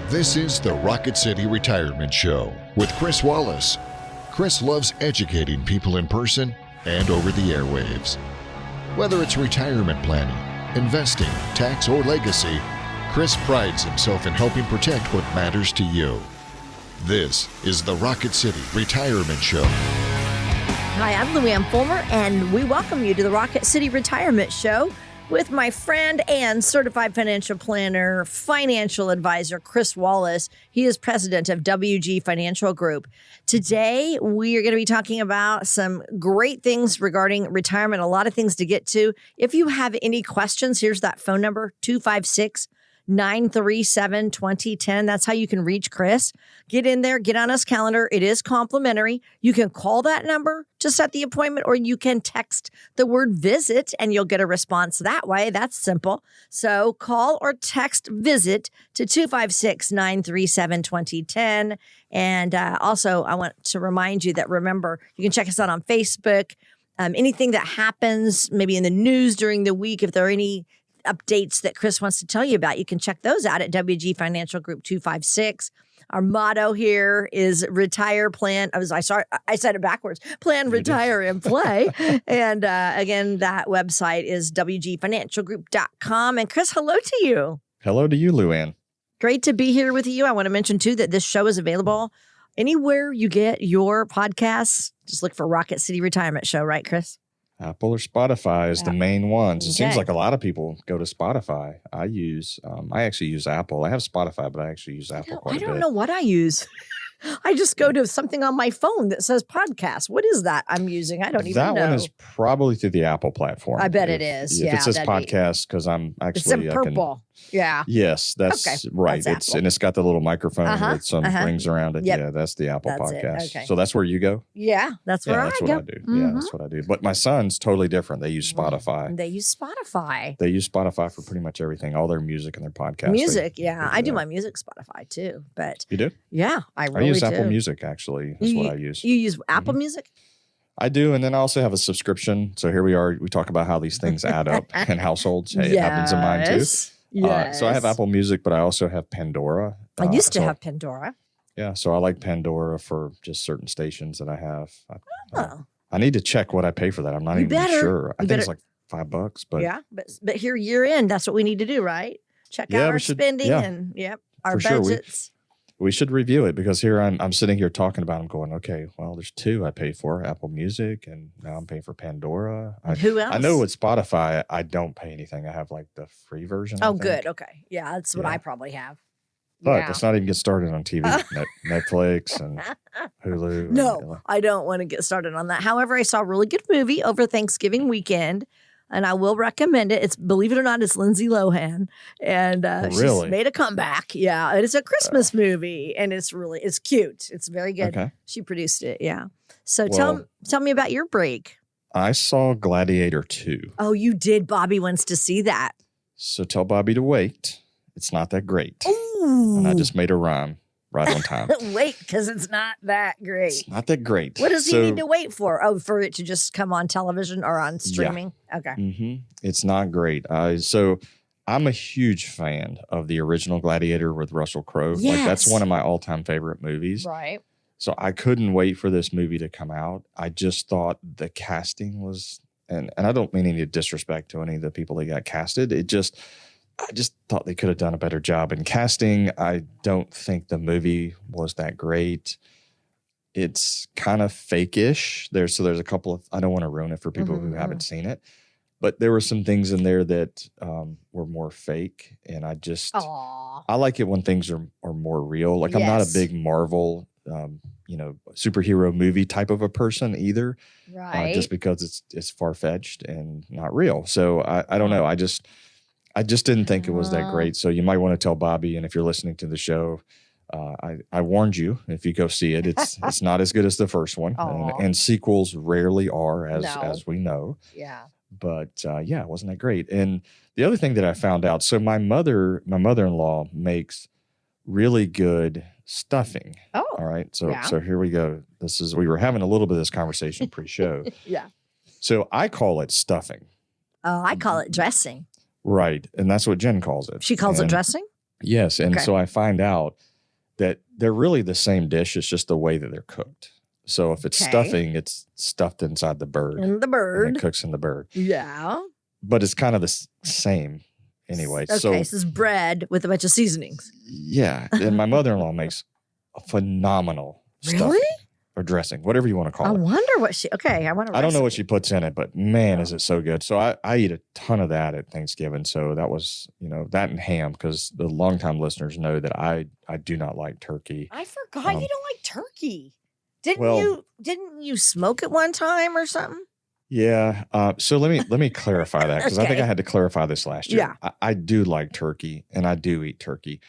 This is the Rocket City Retirement Show with Chris Wallace. Chris loves educating people in person and over the airwaves. Whether it's retirement planning, investing, tax, or legacy, Chris prides himself in helping protect what matters to you. This is the Rocket City Retirement Show. Hi, I'm Luann Fulmer, and we welcome you to the Rocket City Retirement Show with my friend and certified financial planner, financial advisor, Chris Wallace. He is president of WG Financial Group. Today, we are going to be talking about some great things regarding retirement, a lot of things to get to. If you have any questions, here's that phone number, 256-937-2010. That's how you can reach Chris. Get in there, get on his calendar. It is complimentary. You can call that number to set the appointment, or you can text the word visit and you'll get a response that way. That's simple. So call or text visit to 256-937-2010. And also, I want to remind you that, remember, you can check us out on Facebook. Anything that happens, maybe in the news during the week, if there are any updates that Chris wants to tell you about, you can check those out at WG Financial Group 256. Our motto here is retire, plan. I said it backwards. Plan, retire, and play. And again, that website is WGFinancialGroup.com. And Chris, hello to you. Hello to you, Luann. Great to be here with you. I want to mention, too, that this show is available anywhere you get your podcasts. Just look for Rocket City Retirement Show, right, Chris? Apple or Spotify is the main ones. It seems Okay. like a lot of people go to Spotify. I actually use Apple. I have Spotify, but I actually use Apple quite a I bit. don't know what I use. I just go to something on my phone that says podcast. What is that I'm using? I don't even know. That one is probably through the Apple platform. I bet it is. If Yeah, it says that'd be- podcast, because I'm It's actually in purple. Yeah. Yes, that's Okay, right. that's Apple. And it's got the little microphone with some rings around it. Yep. Yeah, that's the Apple That's it. podcast. Okay. So that's where you go? Yeah, that's where that's I what go. I do. Yeah, that's what I do. But my son's totally different. They use Spotify. They use Spotify. They use Spotify for pretty much everything, all their music and their podcasts. Music, They yeah. do I do that. my music Spotify too. But You do? yeah, I I really use do. Apple Music, actually. That's what I use. You use Apple Music? I do. And then I also have a subscription. So here we are. We talk about how these things add up in households. Hey, it happens in mine too. Yes. So I have Apple Music, but I also have Pandora. I used to so- have Pandora. Yeah. So I like Pandora for just certain stations that I have. Oh. I need to check what I pay for that. I'm not You even better. sure. I You think it's better. like $5, but Yeah, but here year end, that's what we need to do, right? Check Yeah, out we our should- spending yeah. and our For sure. budgets. we should review it, because here I'm sitting here talking about, I'm going, okay, well, there's two I pay for, Apple Music, and now I'm paying for Pandora. And who else? I know with Spotify, I don't pay anything. I have like the free version. I Oh, think. good. Okay. Yeah, that's what Yeah. I probably have. But Yeah. let's not even get started on TV, Netflix and Hulu. No, I don't want to get started on that. However, I saw a really good movie over Thanksgiving weekend, and I will recommend it. It's, believe it or not, it's Lindsay Lohan, and she's Really? made a comeback. Yeah, it is a Christmas movie, and it's cute. It's very good. Okay. She produced it. Yeah. So Well- tell me about your break. I saw Gladiator 2. Oh, you did. Bobby wants to see that. So tell Bobby to wait. It's not that great. Ooh. And I just made a rhyme right on time. Wait, because it's not that great. It's not that great. What does he So- need to wait for? Oh, for it to just come on television or on streaming? Okay. Mhm. It's not great. So I'm a huge fan of the original Gladiator with Russell Crowe. Like, that's Yes. one of my all-time favorite movies. Right. So I couldn't wait for this movie to come out. I just thought the casting was, and I don't mean any disrespect to any of the people that got casted. I just thought they could have done a better job in casting. I don't think the movie was that great. It's kind of fake-ish. There's a couple of, I don't want to ruin it for people who haven't seen it, but there were some things in there that were more fake. And I Aw. like it when things are more real. Like, I'm not a Yes. big Marvel, superhero movie type of a person either, Right. just because it's far-fetched and not real. So I don't know. I just didn't think it was that great. So you might want to tell Bobby, and if you're listening to the show, I warned you, if you go see it, it's not as good as the first one, Aw. and sequels rarely are, No. as we know. Yeah. But yeah, it wasn't that great. And the other thing that I found out, so my mother-in-law makes really good stuffing. Oh. All right. Yeah. So here we go. We were having a little bit of this conversation pre-show. Yeah. So I call it stuffing. Oh, I call it dressing. Right. And that's what Jen calls it. She calls it And dressing? Yes. And Okay. so I find out that they're really the same dish. It's just the way that they're cooked. So if it's Okay. stuffing, it's stuffed inside the bird And the and bird. it cooks in the bird. Yeah. But it's kind of the same anyway. Okay, So this is bread with a bunch of seasonings. yeah. And my mother-in-law makes a phenomenal stuffing Really? or dressing, whatever you want to I call it. wonder what she. Okay, I want to. I don't know what she puts in it, but man, is it so good. So I eat a ton of that at Thanksgiving. So that was, that and ham, because the longtime listeners know that I do not like turkey. I forgot Um, you don't like turkey. Didn't well- you? Didn't you smoke it one time or something? Yeah. So let me clarify that, because I think Okay. I had to clarify this last year. Yeah. I do like turkey and I do eat turkey.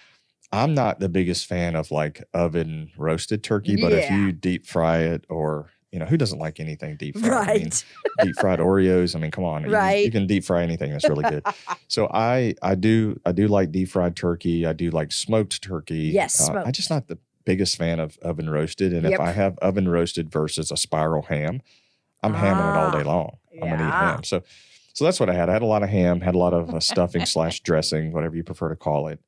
I'm not the biggest fan of like oven roasted turkey, but if Yeah. you deep fry it, or, who doesn't like anything deep fried? I mean, Right. deep fried Oreos. I mean, come on. Right. You can deep fry anything that's really good. So I do like deep fried turkey. I do like smoked turkey. Yes, I'm smoked. just not the biggest fan of oven roasted. And if Yep. I have oven roasted versus a spiral ham, I'm hamming it all day long. I'm gonna eat Yeah. ham. So that's what I had. I had a lot of ham, had a lot of stuffing / dressing, whatever you prefer to call it.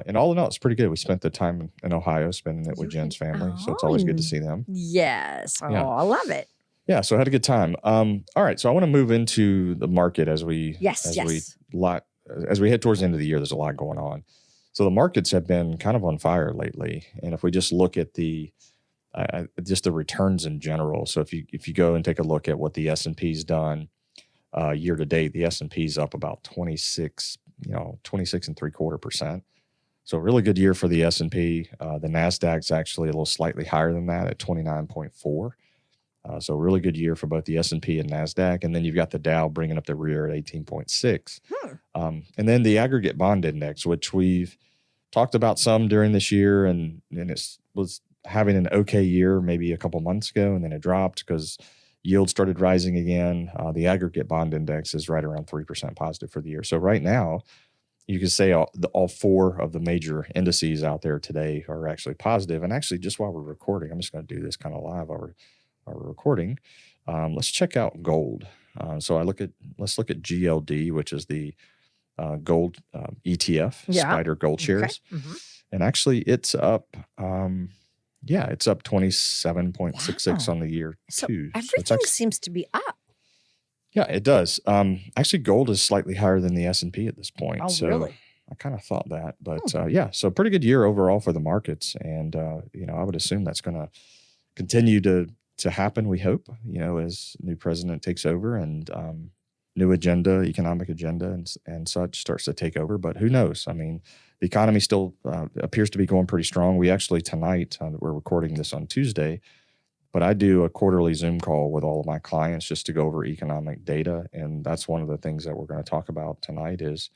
And all in all, it's pretty good. We spent the time in Ohio spending it with Jen's family, so it's always good to see them. Yes. Oh, Yeah. I love it. Yeah, so I had a good time. All right, so I want to move into the market as we Yes. as Yes. we head towards the end of the year. There's a lot going on. So the markets have been kind of on fire lately, and if we just look at the just the returns in general. So if you go and take a look at what the S&P's done year to date, the S&P's up about 26.75%. So a really good year for the S&P. The NASDAQ's actually a little slightly higher than that at 29.4. So a really good year for both the S&P and NASDAQ. And then you've got the Dow bringing up the rear at 18.6. And then the aggregate bond index, which we've talked about some during this year, and it was having an okay year maybe a couple months ago, and then it dropped because yields started rising again. The aggregate bond index is right around 3% positive for the year. So right now, you could say all four of the major indices out there today are actually positive. And actually, just while we're recording, I'm just going to do this kind of live while we're recording. Let's check out gold. So let's look at GLD, which is the gold ETF, Yeah. Spider Gold Shares. Okay. Mhm. And actually, it's up. It's up 27.66 Wow. on the year So too. So it's everything actually, seems to be up. yeah, it does. Actually, gold is slightly higher than the S&P at this point. Oh, So really? I kind of thought that, but so pretty good year overall for the markets, and I would assume that's going to continue to happen. We hope, as new president takes over and new economic agenda and such starts to take over. But who knows? I mean, the economy still appears to be going pretty strong. We actually tonight, we're recording this on Tuesday, but I do a quarterly Zoom call with all of my clients just to go over economic data, and that's one of the things that we're going to talk about tonight. Is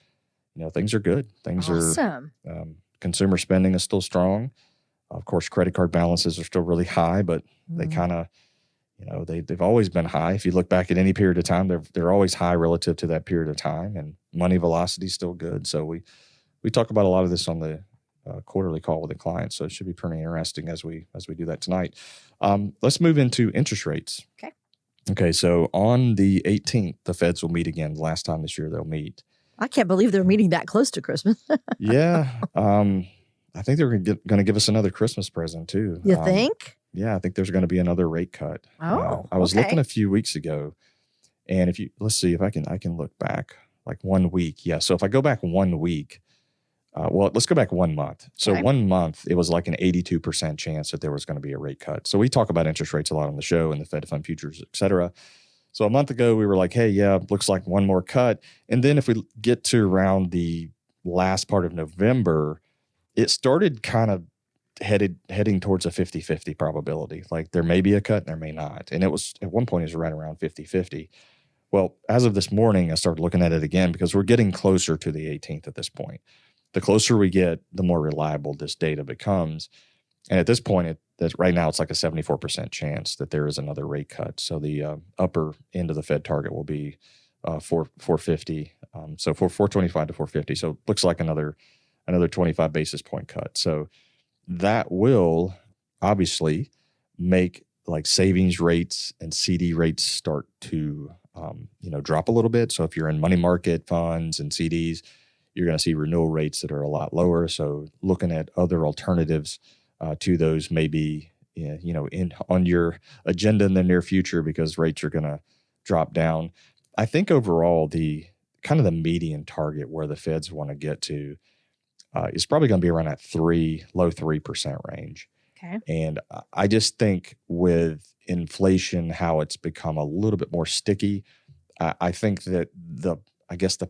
things are good. Things Awesome. are consumer spending is still strong. Of course, credit card balances are still really high, but they kind of, they've always been high. If you look back at any period of time, they're always high relative to that period of time, and money velocity is still good. So we talk about a lot of this on the quarterly call with the clients. So it should be pretty interesting as we do that tonight. Let's move into interest rates. Okay. So on the 18th, the Feds will meet again. The last time this year they'll meet. I can't believe they're meeting that close to Christmas. Yeah. I think they're going to give us another Christmas present too. You think? Yeah, I think there's going to be another rate cut. Oh, I was okay. looking a few weeks ago, and let's see if I can look back like 1 week. Yeah, so if I go back 1 week, let's go back 1 month. So Okay. 1 month, it was like an 82% chance that there was going to be a rate cut. So we talk about interest rates a lot on the show and the Fed Fund futures, et cetera. So a month ago, we were like, hey, yeah, looks like one more cut. And then if we get to around the last part of November, it started kind of heading towards a 50-50 probability. Like there may be a cut and there may not. And it was at one point, it was right around 50-50. Well, as of this morning, I started looking at it again because we're getting closer to the 18th at this point. The closer we get, the more reliable this data becomes. And at this point, right now, it's like a 74% chance that there is another rate cut. So the upper end of the Fed target will be 450. So 425 to 450. So it looks like another 25 basis point cut. So that will obviously make like savings rates and CD rates start to drop a little bit. So if you're in money market funds and CDs, You're going to see renewal rates that are a lot lower. So looking at other alternatives to those may be, on your agenda in the near future because rates are going to drop down. I think overall, the kind of the median target where the Feds want to get to is probably going to be around that low 3% range. Okay. And I just think with inflation, how it's become a little bit more sticky, I think that the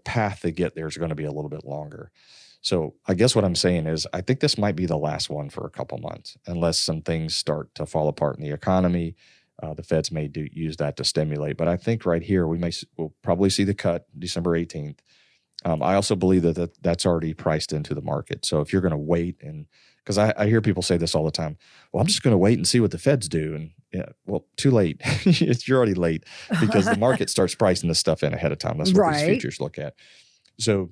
path to get there is going to be a little bit longer. So I guess what I'm saying is I think this might be the last one for a couple months, unless some things start to fall apart in the economy. The Feds may use that to stimulate. But I think right here we'll probably see the cut December 18th. I also believe that's already priced into the market. So if you're going to wait, and because I hear people say this all the time, well, I'm just going to wait and see what the Feds do. And well, too late. You're already late because the market starts pricing this stuff in ahead of time. That's what these futures look at. So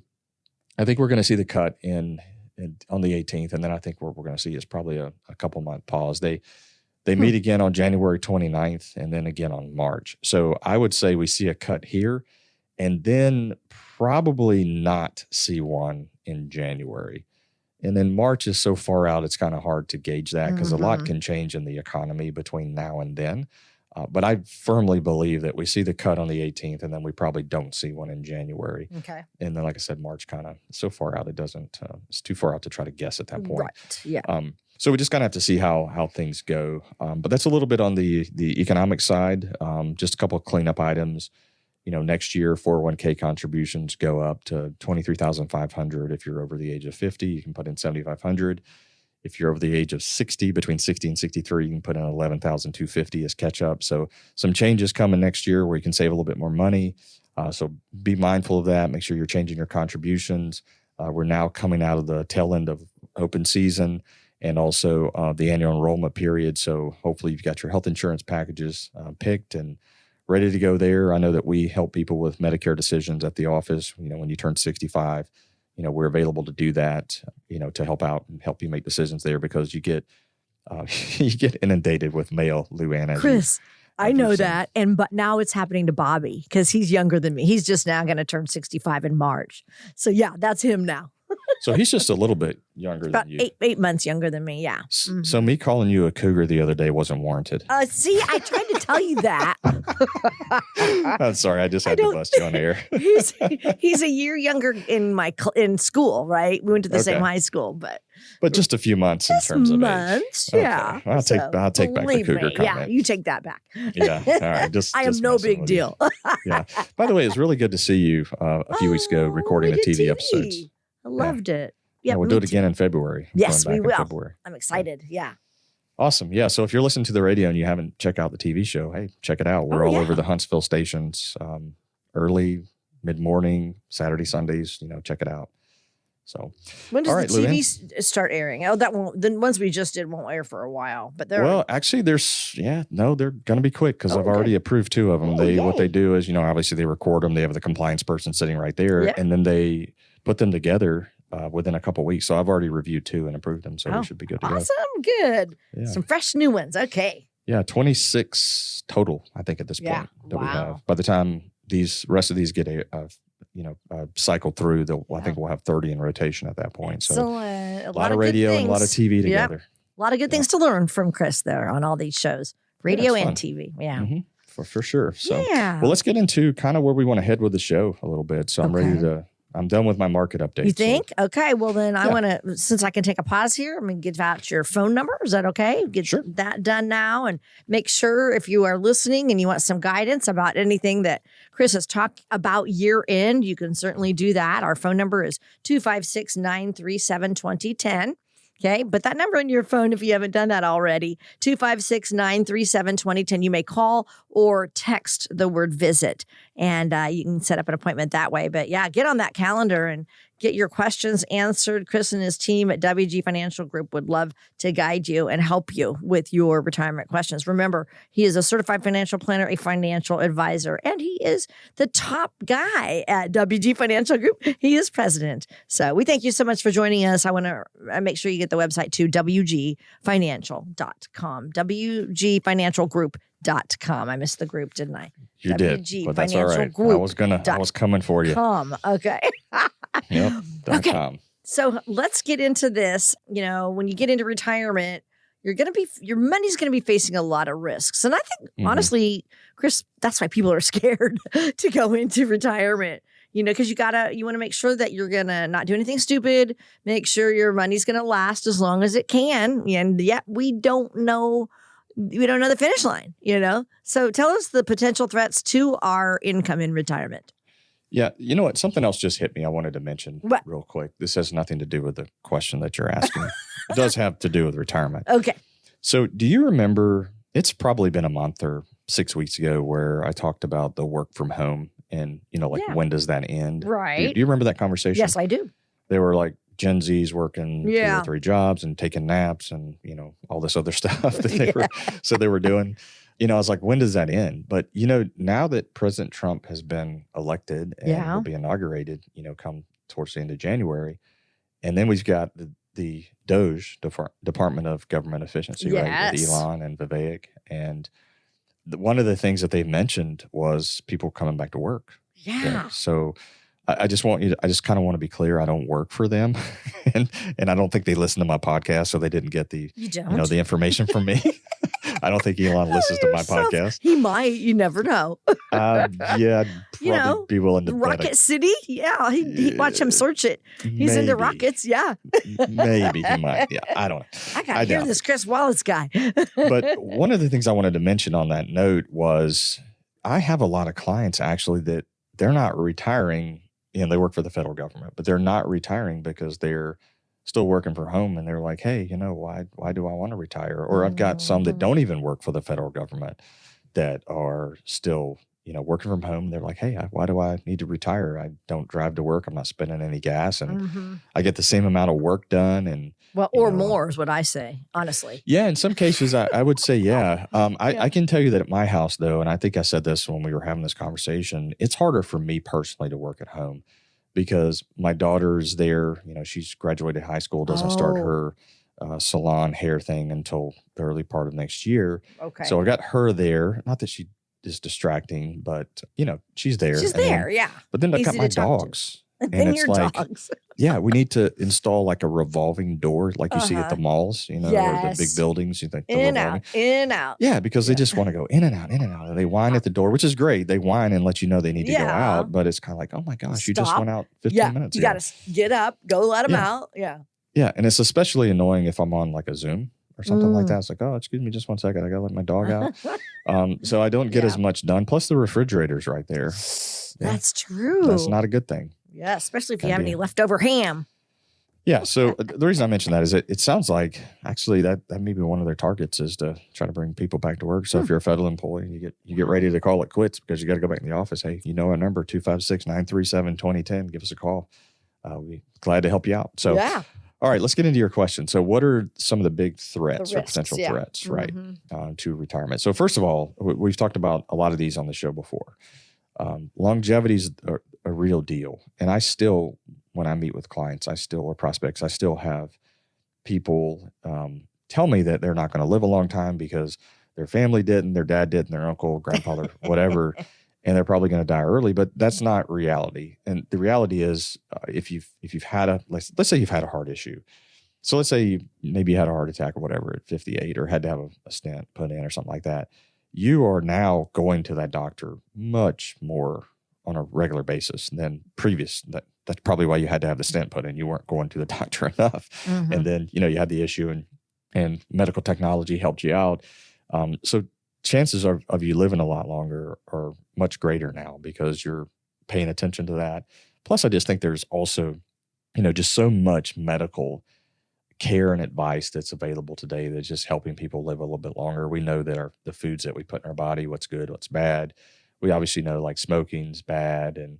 I think we're going to see the cut on the 18th. And then I think what we're going to see is probably a couple month pause. They meet again on January 29th and then again on March. So I would say we see a cut here and then probably not see one in January. And then March is so far out, it's kind of hard to gauge that because a lot can change in the economy between now and then. But I firmly believe that we see the cut on the 18th and then we probably don't see one in January. Okay. And then, like I said, March kind of so far out, it's too far out to try to guess at that point. Right. Yeah. So we just kind of have to see how things go. But that's a little bit on the economic side. Just a couple of cleanup items. Next year, 401k contributions go up to $23,500. If you're over the age of 50, you can put in $7,500. If you're over the age of 60, between 60 and 63, you can put in $11,250 as catch up. So some changes coming next year where you can save a little bit more money. So be mindful of that. Make sure you're changing your contributions. We're now coming out of the tail end of open season and also the annual enrollment period. So hopefully you've got your health insurance packages picked and ready to go there. I know that we help people with Medicare decisions at the office. When you turn 65, we're available to do that, to help out and help you make decisions there because you get inundated with mail, Luann. Chris, I know that. But now it's happening to Bobby because he's younger than me. He's just now going to turn 65 in March. So yeah, that's him now. So he's just a little bit younger About than you. 8 months younger than me, yeah. So me calling you a cougar the other day wasn't warranted. See, I tried to tell you that. I'm sorry, I just had to bust you on air. He's a year younger in school, right? We went to the same high school, but just a few months in terms of months, age. yeah. Okay. I'll take back the cougar comment. Yeah, you take that back. Yeah, all right. I am no big deal. Yeah. By the way, it was really good to see you a few weeks ago recording the TV episodes. I loved it. Yeah, we'll do it again in February. Yes, we will. February. I'm excited. Yeah. Awesome. Yeah. So if you're listening to the radio and you haven't checked out the TV show, hey, check it out. We're all over the Huntsville stations, early, mid-morning, Saturday, Sundays. Check it out. So when does the TV start airing? Oh, that won't. The ones we just did won't air for a while. But actually, they're going to be quick because I've already approved 2 of them. What they do is, obviously they record them. They have the compliance person sitting right there, and then they put them together within a couple of weeks. So I've already reviewed 2 and approved them. So we should be good to go. Awesome. Good. Yeah. Some fresh new ones. Okay. Yeah. 26 total, I think, at this point that we have. By the time rest of these get cycled through, I think we'll have 30 in rotation at that point. So a lot of radio and a lot of TV together. Yep. A lot of good things to learn from Chris there on all these shows, radio and TV. Yeah. Mm-hmm. For sure. So, well, let's get into kind of where we want to head with the show a little bit. So I'm done with my market update. You think? So. Okay. Well, then I want to, since I can take a pause here, I'm going to give out your phone number. Is that okay? Get that done now and make sure if you are listening and you want some guidance about anything that Chris has talked about year end, you can certainly do that. Our phone number is 256-937-2010. Okay, put that number on your phone if you haven't done that already. 256-937-2010. You may call or text the word visit, and you can set up an appointment that way. But yeah, get on that calendar and get your questions answered. Chris and his team at WG Financial Group would love to guide you and help you with your retirement questions. Remember, he is a certified financial planner, a financial advisor, and he is the top guy at WG Financial Group. He is president. So we thank you so much for joining us. I want to make sure you get the website to WGFinancial.com, WGFinancialGroup.com. I missed the group, didn't I? You did, but that's all right. I was coming for you. Okay. Yep. Okay. .com. So let's get into this. When you get into retirement, your money's going to be facing a lot of risks. And I think, honestly, Chris, that's why people are scared to go into retirement, because you want to make sure that you're going to not do anything stupid, make sure your money's going to last as long as it can. And yet we don't know the finish line, So tell us the potential threats to our income in retirement. Yeah. You know what? Something else just hit me I wanted to mention What? real quick. This has nothing to do with the question that you're asking. It does have to do with retirement. Okay. So do you remember, it's probably been a month or 6 weeks ago where I talked about the work from home and, Yeah. when does that end? Right. Do you remember that conversation? Yes, I do. They were like Gen Zs working 2 Yeah. or 3 jobs and taking naps and, all this other stuff that they were doing. I was like, when does that end? But, now that President Trump has been elected and Yeah. will be inaugurated, come towards the end of January. And then we've got the DOGE, Department of Government Efficiency, right? With Yes. Elon and Vivek. And one of the things that they mentioned was people coming back to work. Yeah. So I just kind of want to be clear. I don't work for them. and I don't think they listen to my podcast. So they didn't get the information from me. I don't think Elon listens to my podcast. He might. You never know. Yeah, I'd probably be willing to bet Rocket City? Yeah. He'd watch him search it. He's into rockets. Yeah. Maybe he might. Yeah, I don't know. I got to hear this Chris Wallace guy. But one of the things I wanted to mention on that note was I have a lot of clients actually that they're not retiring. They work for the federal government, but they're not retiring because they're still working from home. And they're like, hey, why do I want to retire? Or I've got some that don't even work for the federal government that are still, working from home. They're like, hey, why do I need to retire? I don't drive to work. I'm not spending any gas. And I get the same amount of work done. And more is what I say, honestly. Yeah, in some cases, I would say, yeah. I can tell you that at my house, though, and I think I said this when we were having this conversation, it's harder for me personally to work at home because my daughter's there. She's graduated high school, doesn't start her salon hair thing until the early part of next year. Okay. So I got her there. Not that she is distracting, but, she's there. She's there, yeah. But then I got Easy my to talk to. dogs. And And your it's like, dogs. yeah, we need to install like a revolving door like you see at the malls, or the Yes. big buildings. You think the In, revolving. out, in, out. Yeah, because they just want to go in and out, in and out. And they whine at the door, which is great. They whine and let you know they need to go Yeah. out. But it's kind of like, oh my gosh, you just Stop. went out 15 Yeah, minutes you ago. got to get up, go let them Yeah. out. Yeah. Yeah, and it's especially annoying if I'm on like a Zoom or something like that. It's like, oh, excuse me just one second. I got to let my dog out. So I don't get as much done. Plus the refrigerator's right there. Yeah. That's true. That's not a good thing. Yeah, especially if you Can have be. any leftover ham. Yeah. So the reason I mentioned that is it sounds like actually that may be one of their targets is to try to bring people back to work. So if you're a federal employee, you get ready to call it quits because you got to go back in the office. Hey, our number 256-937-2010. Give us a call. We're glad to help you out. So Yeah. all right, let's get into your question. So what are some of the big threats or risks, potential yeah. threats, right, Mhm. to retirement? So first of all, we've talked about a lot of these on the show before. Longevity is a real deal. And I still, when I meet with clients, or prospects, I still have people tell me that they're not going to live a long time because their family didn't, their dad didn't, their uncle, grandfather, whatever, and they're probably going to die early. But that's not reality. And the reality is, if you've had let's say you've had a heart issue. So let's say maybe you had a heart attack or whatever at 58, or had to have a stent put in or something like that. You are now going to that doctor much more on a regular basis than previous. That's probably why you had to have the stent put in. You weren't going to the doctor enough. Mhm. And then, you had the issue and medical technology helped you out. So chances of you living a lot longer are much greater now because you're paying attention to that. Plus, I just think there's also, just so much medical care and advice that's available today that's just helping people live a little bit longer. We know that the foods that we put in our body, what's good, what's bad. We obviously know like smoking's bad, and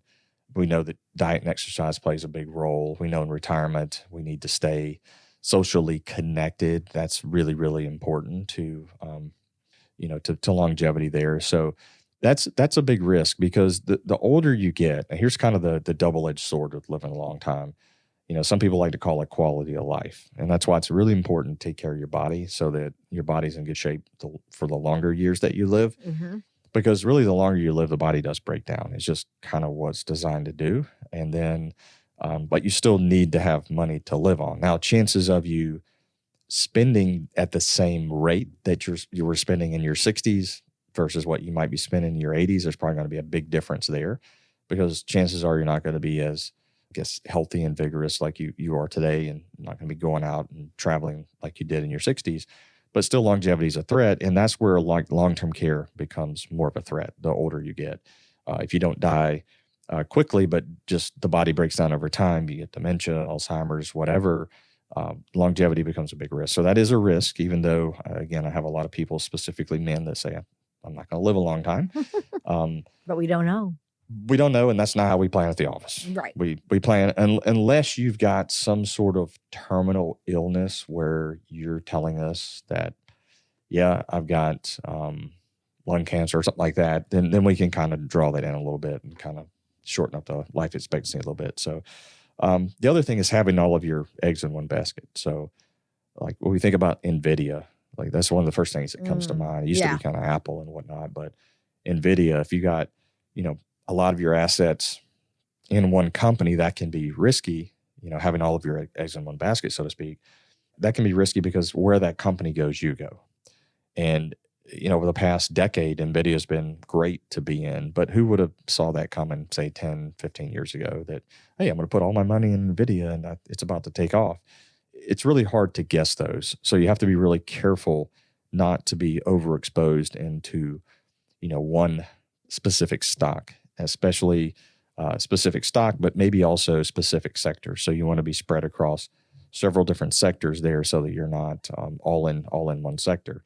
we know that diet and exercise plays a big role. We know in retirement we need to stay socially connected. That's really, really important to to longevity there. So that's a big risk because the older you get, and here's kind of the double-edged sword with living a long time. Some people like to call it quality of life. And that's why it's really important to take care of your body so that your body's in good shape for the longer years that you live. Mm-hmm. Because really the longer you live, the body does break down. It's just kind of what it's designed to do. And then but you still need to have money to live on. Now, chances of you spending at the same rate that you were spending in your 60s versus what you might be spending in your 80s, there's probably going to be a big difference there, because chances are you're not going to be as, I guess, healthy and vigorous like you are today, and not going to be going out and traveling like you did in your 60s. But still, longevity is a threat, and that's where long-term care becomes more of a threat the older you get. If you don't die quickly, but just the body breaks down over time, you get dementia, Alzheimer's, whatever, longevity becomes a big risk. So that is a risk, even though, again, I have a lot of people, specifically men, that say, I'm not going to live a long time. But we don't know. We don't know, and that's not how we plan at the office. Right. We plan, unless you've got some sort of terminal illness where you're telling us that, yeah, I've got lung cancer or something like that, then we can kind of draw that in a little bit and kind of shorten up the life expectancy a little bit. So the other thing is having all of your eggs in one basket. So like when we think about NVIDIA, like that's one of the first things that comes to mind. It used to be kind of Apple and whatnot, but NVIDIA, if you got, a lot of your assets in one company, that can be risky, having all of your eggs in one basket, so to speak. That can be risky because where that company goes, you go. And, over the past decade, NVIDIA has been great to be in, but who would have saw that coming, say, 10, 15 years ago, that, hey, I'm going to put all my money in NVIDIA and it's about to take off. It's really hard to guess those. So you have to be really careful not to be overexposed into, one specific stock, especially specific stock, but maybe also specific sectors. So you want to be spread across several different sectors there, so that you're not all in one sector,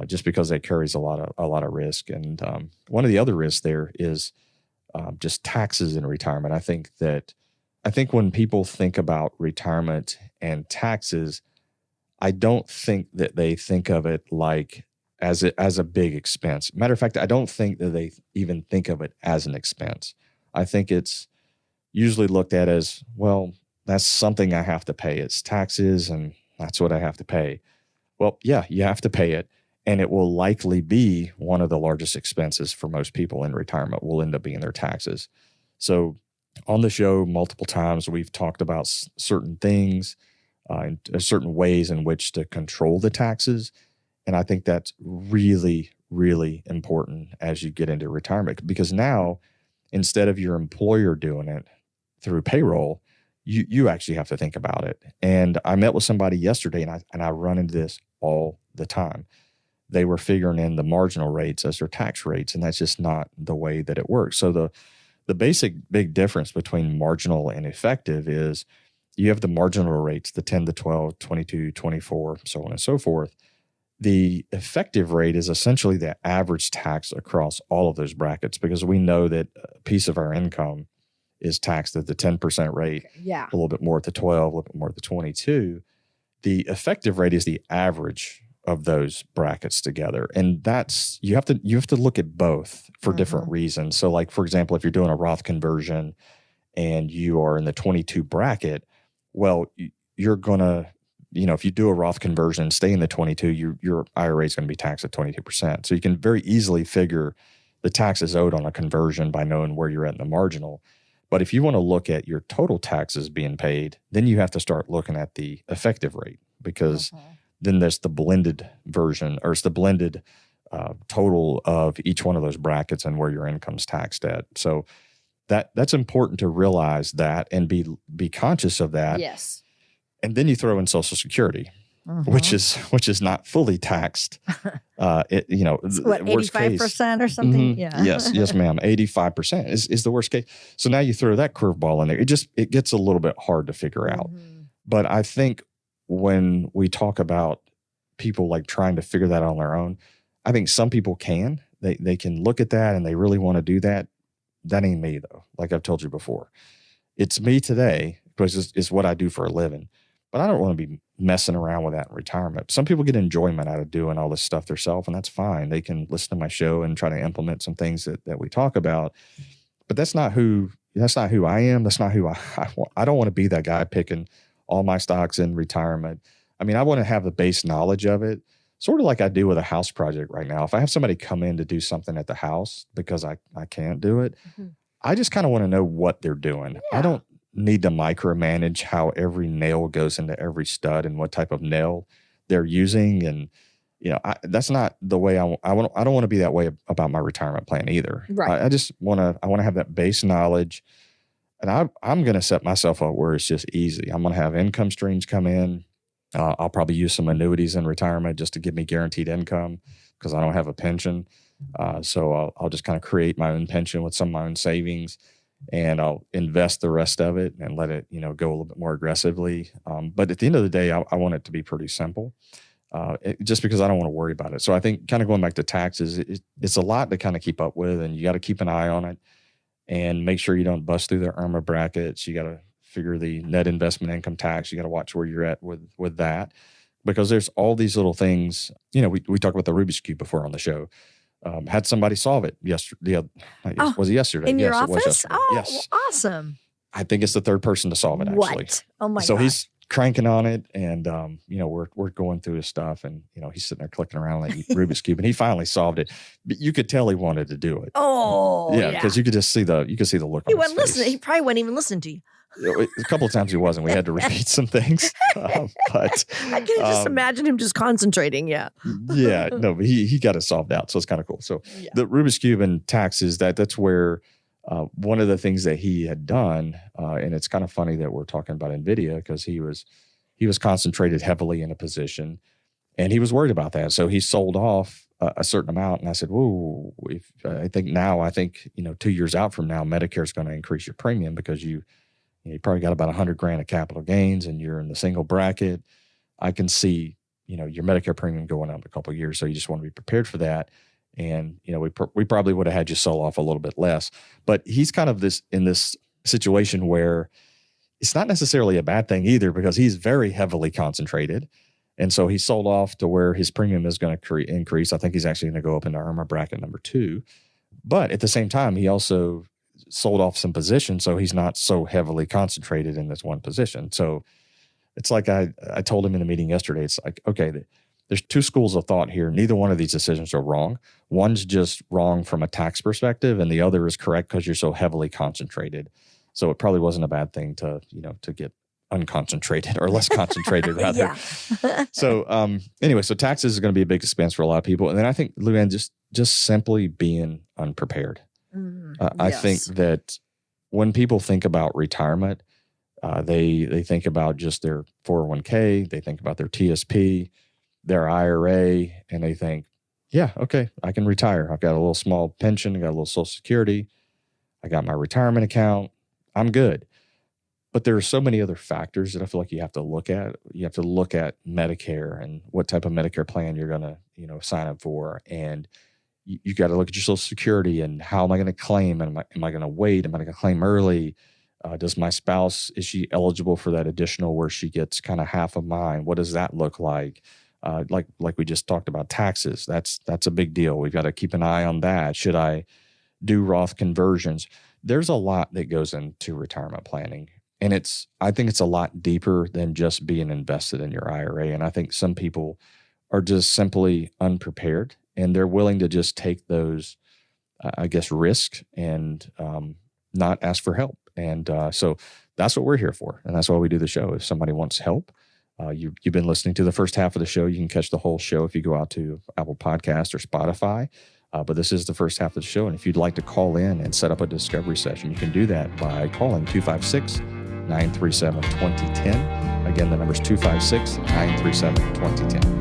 just because that carries a lot of risk. And one of the other risks there is just taxes in retirement. I think when people think about retirement and taxes, I don't think that they think of it like as a big expense. Matter of fact, I don't think that they even think of it as an expense. I think it's usually looked at as, well, that's something I have to pay. It's taxes, and that's what I have to pay. Well, yeah, you have to pay it, and it will likely be one of the largest expenses for most people in retirement will end up being their taxes. So on the show multiple times, we've talked about certain things, and certain ways in which to control the taxes. And I think that's really, really important as you get into retirement, because now, instead of your employer doing it through payroll, you actually have to think about it. And I met with somebody yesterday, and I run into this all the time. They were figuring in the marginal rates as their tax rates, and that's just not the way that it works. So the basic big difference between marginal and effective is you have the marginal rates, the 10 to 12, 22, 24, so on and so forth. The effective rate is essentially the average tax across all of those brackets, because we know that a piece of our income is taxed at the 10% rate, a little bit more at the 12, a little bit more at the 22. The effective rate is the average of those brackets together. And that's, you have to look at both for different reasons. So like, for example, if you're doing a Roth conversion and you are in the 22 bracket, well, you're going to, if you do a Roth conversion and stay in the 22, your IRA is going to be taxed at 22%. So you can very easily figure the taxes owed on a conversion by knowing where you're at in the marginal. But if you want to look at your total taxes being paid, then you have to start looking at the effective rate, because then there's the blended version, or it's the blended total of each one of those brackets and where your income's taxed at. So that's important to realize that and be conscious of that. Yes. And then you throw in Social Security, which is not fully taxed. It's what, 85% or something? Mm-hmm. Yeah. Yes, ma'am. 85% is the worst case. So now you throw that curveball in there. It gets a little bit hard to figure out. But I think when we talk about people like trying to figure that out on their own, I think some people can. They can look at that and they really want to do that. That ain't me, though. Like I've told you before, it's me today because it's what I do for a living. But I don't want to be messing around with that in retirement. Some people get enjoyment out of doing all this stuff themselves, and that's fine. They can listen to my show and try to implement some things that we talk about. But that's not who I am. That's not who I want. I don't want to be that guy picking all my stocks in retirement. I mean, I want to have the base knowledge of it, sort of like I do with a house project right now. If I have somebody come in to do something at the house because I can't do it, I just kind of want to know what they're doing. Yeah. I don't need to micromanage how every nail goes into every stud and what type of nail they're using. And, that's not the way I don't want to be that way about my retirement plan either. Right. I just want to have that base knowledge. And I'm going to set myself up where it's just easy. I'm going to have income streams come in. I'll probably use some annuities in retirement just to give me guaranteed income because I don't have a pension. So I'll just kind of create my own pension with some of my own savings, and I'll invest the rest of it and let it, go a little bit more aggressively. But at the end of the day, I want it to be pretty simple, just because I don't want to worry about it. So I think kind of going back to taxes, it's a lot to kind of keep up with, and you got to keep an eye on it and make sure you don't bust through the IRMA brackets. You got to figure the net investment income tax. You got to watch where you're at with that, because there's all these little things. We talked about the Rubik's Cube before on the show. Had somebody solve it yesterday. Was it yesterday? In your Yes, it was office? yesterday. Oh, Yes. awesome. I think it's the third person to solve it, actually. What? Oh my God. So he's cranking on it, and we're going through his stuff, and he's sitting there clicking around like Rubik's Cube, and he finally solved it. But you could tell he wanted to do it. Oh, yeah, because you could just see the look He on his wasn't listening. face. He probably wouldn't even listen to you. A couple of times he wasn't. We had to repeat some things, but I can just imagine him just concentrating. Yeah. yeah, no, but he got it solved out, so it's kind of cool. So Yeah. the Rubik's Cube and taxes, that's where one of the things that he had done, and it's kind of funny that we're talking about NVIDIA, because he was concentrated heavily in a position, and he was worried about that. So he sold off a certain amount, and I said, "Whoa! I think 2 years out from now, Medicare is going to increase your premium because you probably got about $100,000 of capital gains, and you're in the single bracket. I can see, your Medicare premium going up in a couple of years. So you just want to be prepared for that. And, we probably would have had you sell off a little bit less, but he's kind of in this situation where it's not necessarily a bad thing either, because he's very heavily concentrated. And so he sold off to where his premium is going to increase. I think he's actually going to go up into IRMA bracket number 2. But at the same time, he also sold off some positions, so he's not so heavily concentrated in this one position. So it's like I told him in the meeting yesterday, it's like, okay, there's 2 schools of thought here. Neither one of these decisions are wrong. One's just wrong from a tax perspective, and the other is correct because you're so heavily concentrated. So it probably wasn't a bad thing to get unconcentrated or less concentrated rather. So anyway, so taxes is going to be a big expense for a lot of people. And then I think, Luann, just simply being unprepared. I think that when people think about retirement, they think about just their 401k, they think about their TSP, their IRA, and they think, yeah, okay, I can retire. I've got a little small pension, I got a little Social Security, I got my retirement account, I'm good. But there are so many other factors that I feel like you have to look at. You have to look at Medicare and what type of Medicare plan you're going to, sign up for. And you got to look at your Social Security and how am I going to claim? Am I going to wait? Am I going to claim early? Does my spouse, is she eligible for that additional where she gets kind of half of mine? What does that look like? Like we just talked about taxes. That's a big deal. We've got to keep an eye on that. Should I do Roth conversions? There's a lot that goes into retirement planning. And I think it's a lot deeper than just being invested in your IRA. And I think some people are just simply unprepared, and they're willing to just take those, risks and not ask for help. And so that's what we're here for. And that's why we do the show. If somebody wants help, you've been listening to the first half of the show. You can catch the whole show if you go out to Apple Podcast or Spotify. But this is the first half of the show. And if you'd like to call in and set up a discovery session, you can do that by calling 256-937-2010. Again, the number is 256-937-2010.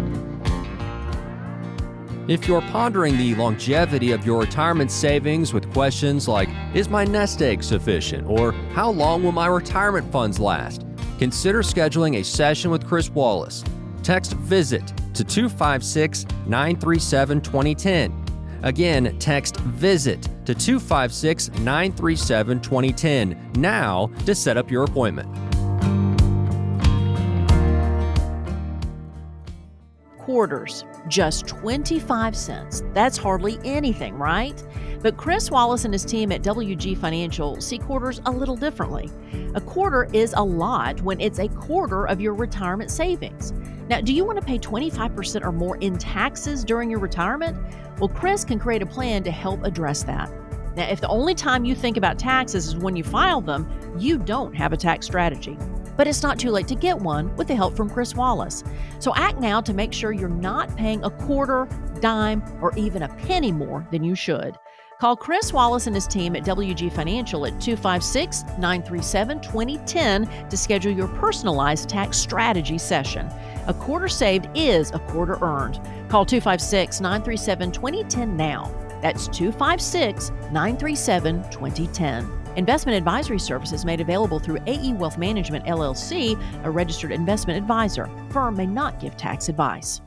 If you're pondering the longevity of your retirement savings with questions like, is my nest egg sufficient? Or how long will my retirement funds last? Consider scheduling a session with Chris Wallace. Text VISIT to 256-937-2010. Again, text VISIT to 256-937-2010 now to set up your appointment. Quarters, just 25 cents. That's hardly anything, right? But Chris Wallace and his team at WG Financial see quarters a little differently. A quarter is a lot when it's a quarter of your retirement savings. Now, do you want to pay 25% or more in taxes during your retirement? Well, Chris can create a plan to help address that. Now, if the only time you think about taxes is when you file them, you don't have a tax strategy. But it's not too late to get one with the help from Chris Wallace. So act now to make sure you're not paying a quarter, dime, or even a penny more than you should. Call Chris Wallace and his team at WG Financial at 256-937-2010 to schedule your personalized tax strategy session. A quarter saved is a quarter earned. Call 256-937-2010 now. That's 256-937-2010. Investment advisory services made available through AE Wealth Management, LLC, a registered investment advisor. Firm may not give tax advice.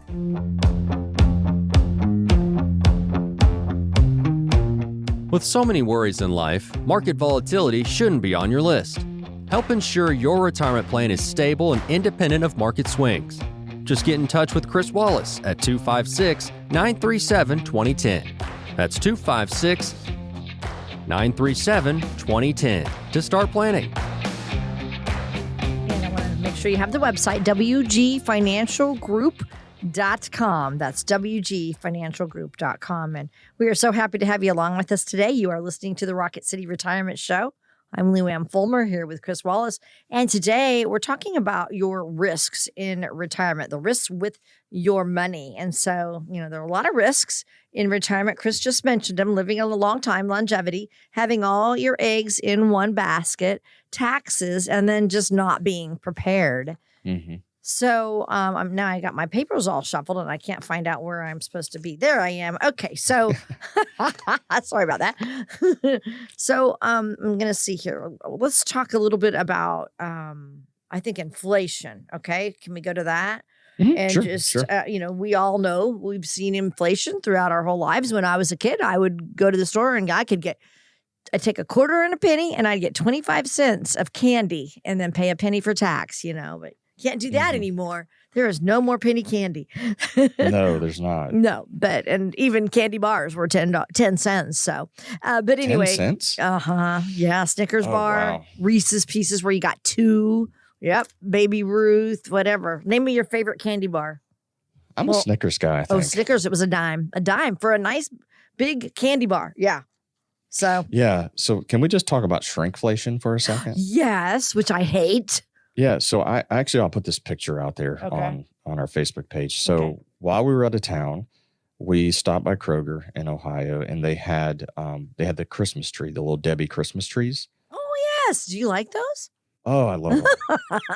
With so many worries in life, market volatility shouldn't be on your list. Help ensure your retirement plan is stable and independent of market swings. Just get in touch with Chris Wallace at 256-937-2010. That's 256-937-2010 to start planning. And I want to make sure you have the website, WGFinancialGroup.com. That's WGFinancialGroup.com. And we are so happy to have you along with us today. You are listening to the Rocket City Retirement Show. I'm Lou Ann Fulmer here with Chris Wallace. And today we're talking about your risks in retirement, the risks with your money. And so, there are a lot of risks in retirement. Chris just mentioned them: living a long time, longevity, having all your eggs in one basket, taxes, and then just not being prepared. Mm-hmm. So now I got my papers all shuffled and I can't find out where I'm supposed to be. There I am. Okay, so sorry about that. So I'm going to see here. Let's talk a little bit about, I think, inflation. Okay, can we go to that? Mm-hmm. And Sure. We all know we've seen inflation throughout our whole lives. When I was a kid, I would go to the store and I'd take a quarter and a penny and I'd get 25 cents of candy and then pay a penny for tax, but can't do that anymore. There is no more penny candy. No, there's not. No, and even candy bars were 10 cents. So, but anyway. 10 cents? Yeah, Snickers bar, wow. Reese's Pieces where you got 2. Yep, Baby Ruth, whatever. Name me your favorite candy bar. I'm a Snickers guy, I think. Oh, Snickers, it was a dime. A dime for a nice big candy bar. Yeah. So. Yeah. So can we just talk about shrinkflation for a second? Yes, which I hate. Yeah. So I'll put this picture out there on our Facebook page. So while we were out of town, we stopped by Kroger in Ohio, and they had the Christmas tree, the little Debbie Christmas trees. Oh, yes. Do you like those? Oh, I love them.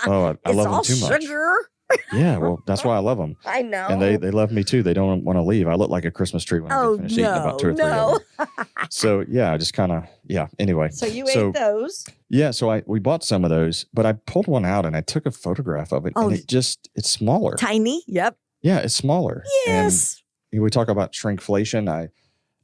I love them too much. Sugar. Yeah, well, that's why I love them. I know. And they love me too. They don't want to leave. I look like a Christmas tree when I get finished eating about 2 or 3 of them. So yeah, I just kind of, anyway. So you ate those? Yeah. So we bought some of those, but I pulled one out and I took a photograph of it, and it's smaller. Tiny? Yep. Yeah, it's smaller. Yes. And we talk about shrinkflation.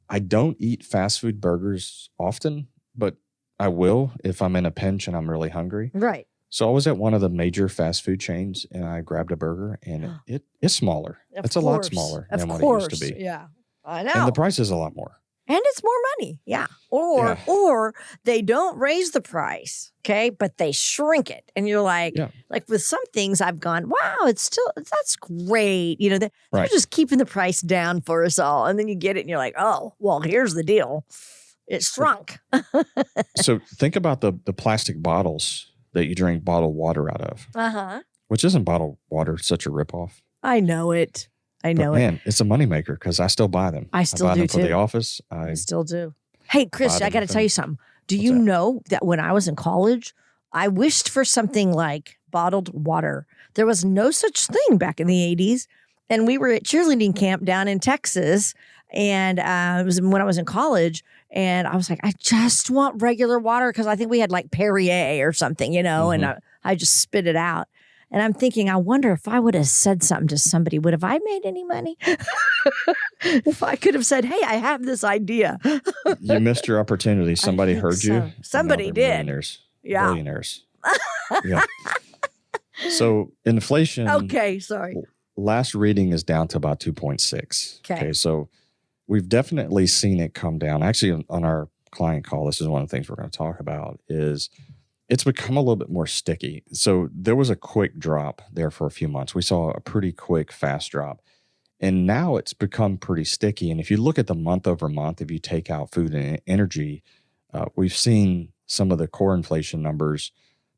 I don't eat fast food burgers often, but I will if I'm in a pinch and I'm really hungry. Right. So I was at one of the major fast food chains and I grabbed a burger, and it's smaller. It's a lot smaller than what it used to be. Yeah, I know. And the price is a lot more. And it's more money. Yeah. Or they don't raise the price, okay, but they shrink it. And you're like with some things I've gone, wow, that's great. They're just keeping the price down for us all. And then you get it and you're like, oh, well, here's the deal. It shrunk. So think about the plastic bottles that you drink bottled water out of. Which isn't bottled water, such a ripoff. I know it. Man, it's a moneymaker because I still buy them. I still buy do them too. for the office. I still do. Hey, Chris, I got to tell you something. Do What's you that? know that when I was in college, I wished for something like bottled water? There was no such thing back in the 80s. And we were at cheerleading camp down in Texas. And it was when I was in college. And I was like, I just want regular water because I think we had like Perrier or something, and I just spit it out. And I'm thinking, I wonder if I would have said something to somebody, would have I made any money? If I could have said, hey, I have this idea. You missed your opportunity. Somebody heard you. Somebody did. Billionaires. Yeah. So inflation. Okay, sorry. Last reading is down to about 2.6. Okay. So we've definitely seen it come down. Actually, on our client call, this is one of the things we're going to talk about, is it's become a little bit more sticky. So there was a quick drop there for a few months. We saw a pretty quick, fast drop. And now it's become pretty sticky. And if you look at the month over month, if you take out food and energy, we've seen some of the core inflation numbers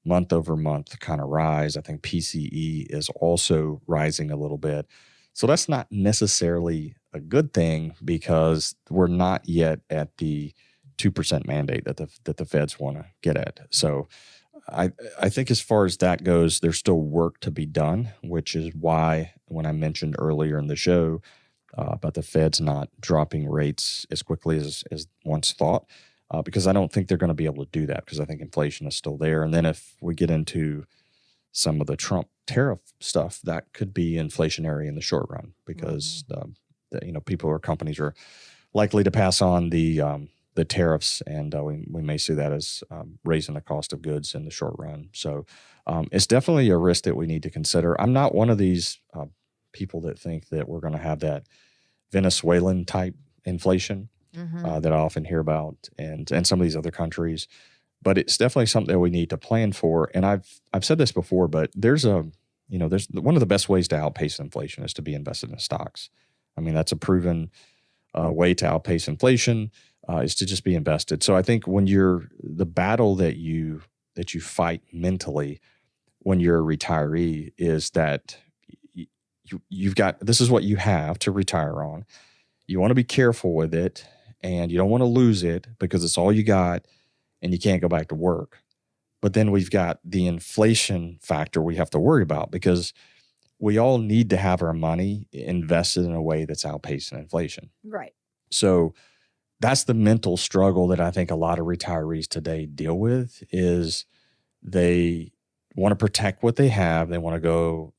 month over month kind of rise. I think PCE is also rising a little bit. So that's not necessarily a good thing because we're not yet at the 2% mandate that the feds want to get at. So I think as far as that goes, there's still work to be done, which is why when I mentioned earlier in the show about the feds not dropping rates as quickly as once thought, because I don't think they're going to be able to do that because I think inflation is still there. And then if we get into some of the Trump tariff stuff, that could be inflationary in the short run because people or companies are likely to pass on the tariffs, and we may see that as raising the cost of goods in the short run. So it's definitely a risk that we need to consider. I'm not one of these people that think that we're going to have that Venezuelan type inflation that I often hear about, and some of these other countries. But it's definitely something that we need to plan for. And I've said this before, but there's one of the best ways to outpace inflation is to be invested in stocks. I mean, that's a proven way to outpace inflation. Is to just be invested. So I think when the battle that you fight mentally when you're a retiree is that you've got, this is what you have to retire on. You want to be careful with it and you don't want to lose it because it's all you got and you can't go back to work. But then we've got the inflation factor we have to worry about because we all need to have our money invested in a way that's outpacing inflation. Right. So that's the mental struggle that I think a lot of retirees today deal with is they want to protect what they have. They want to go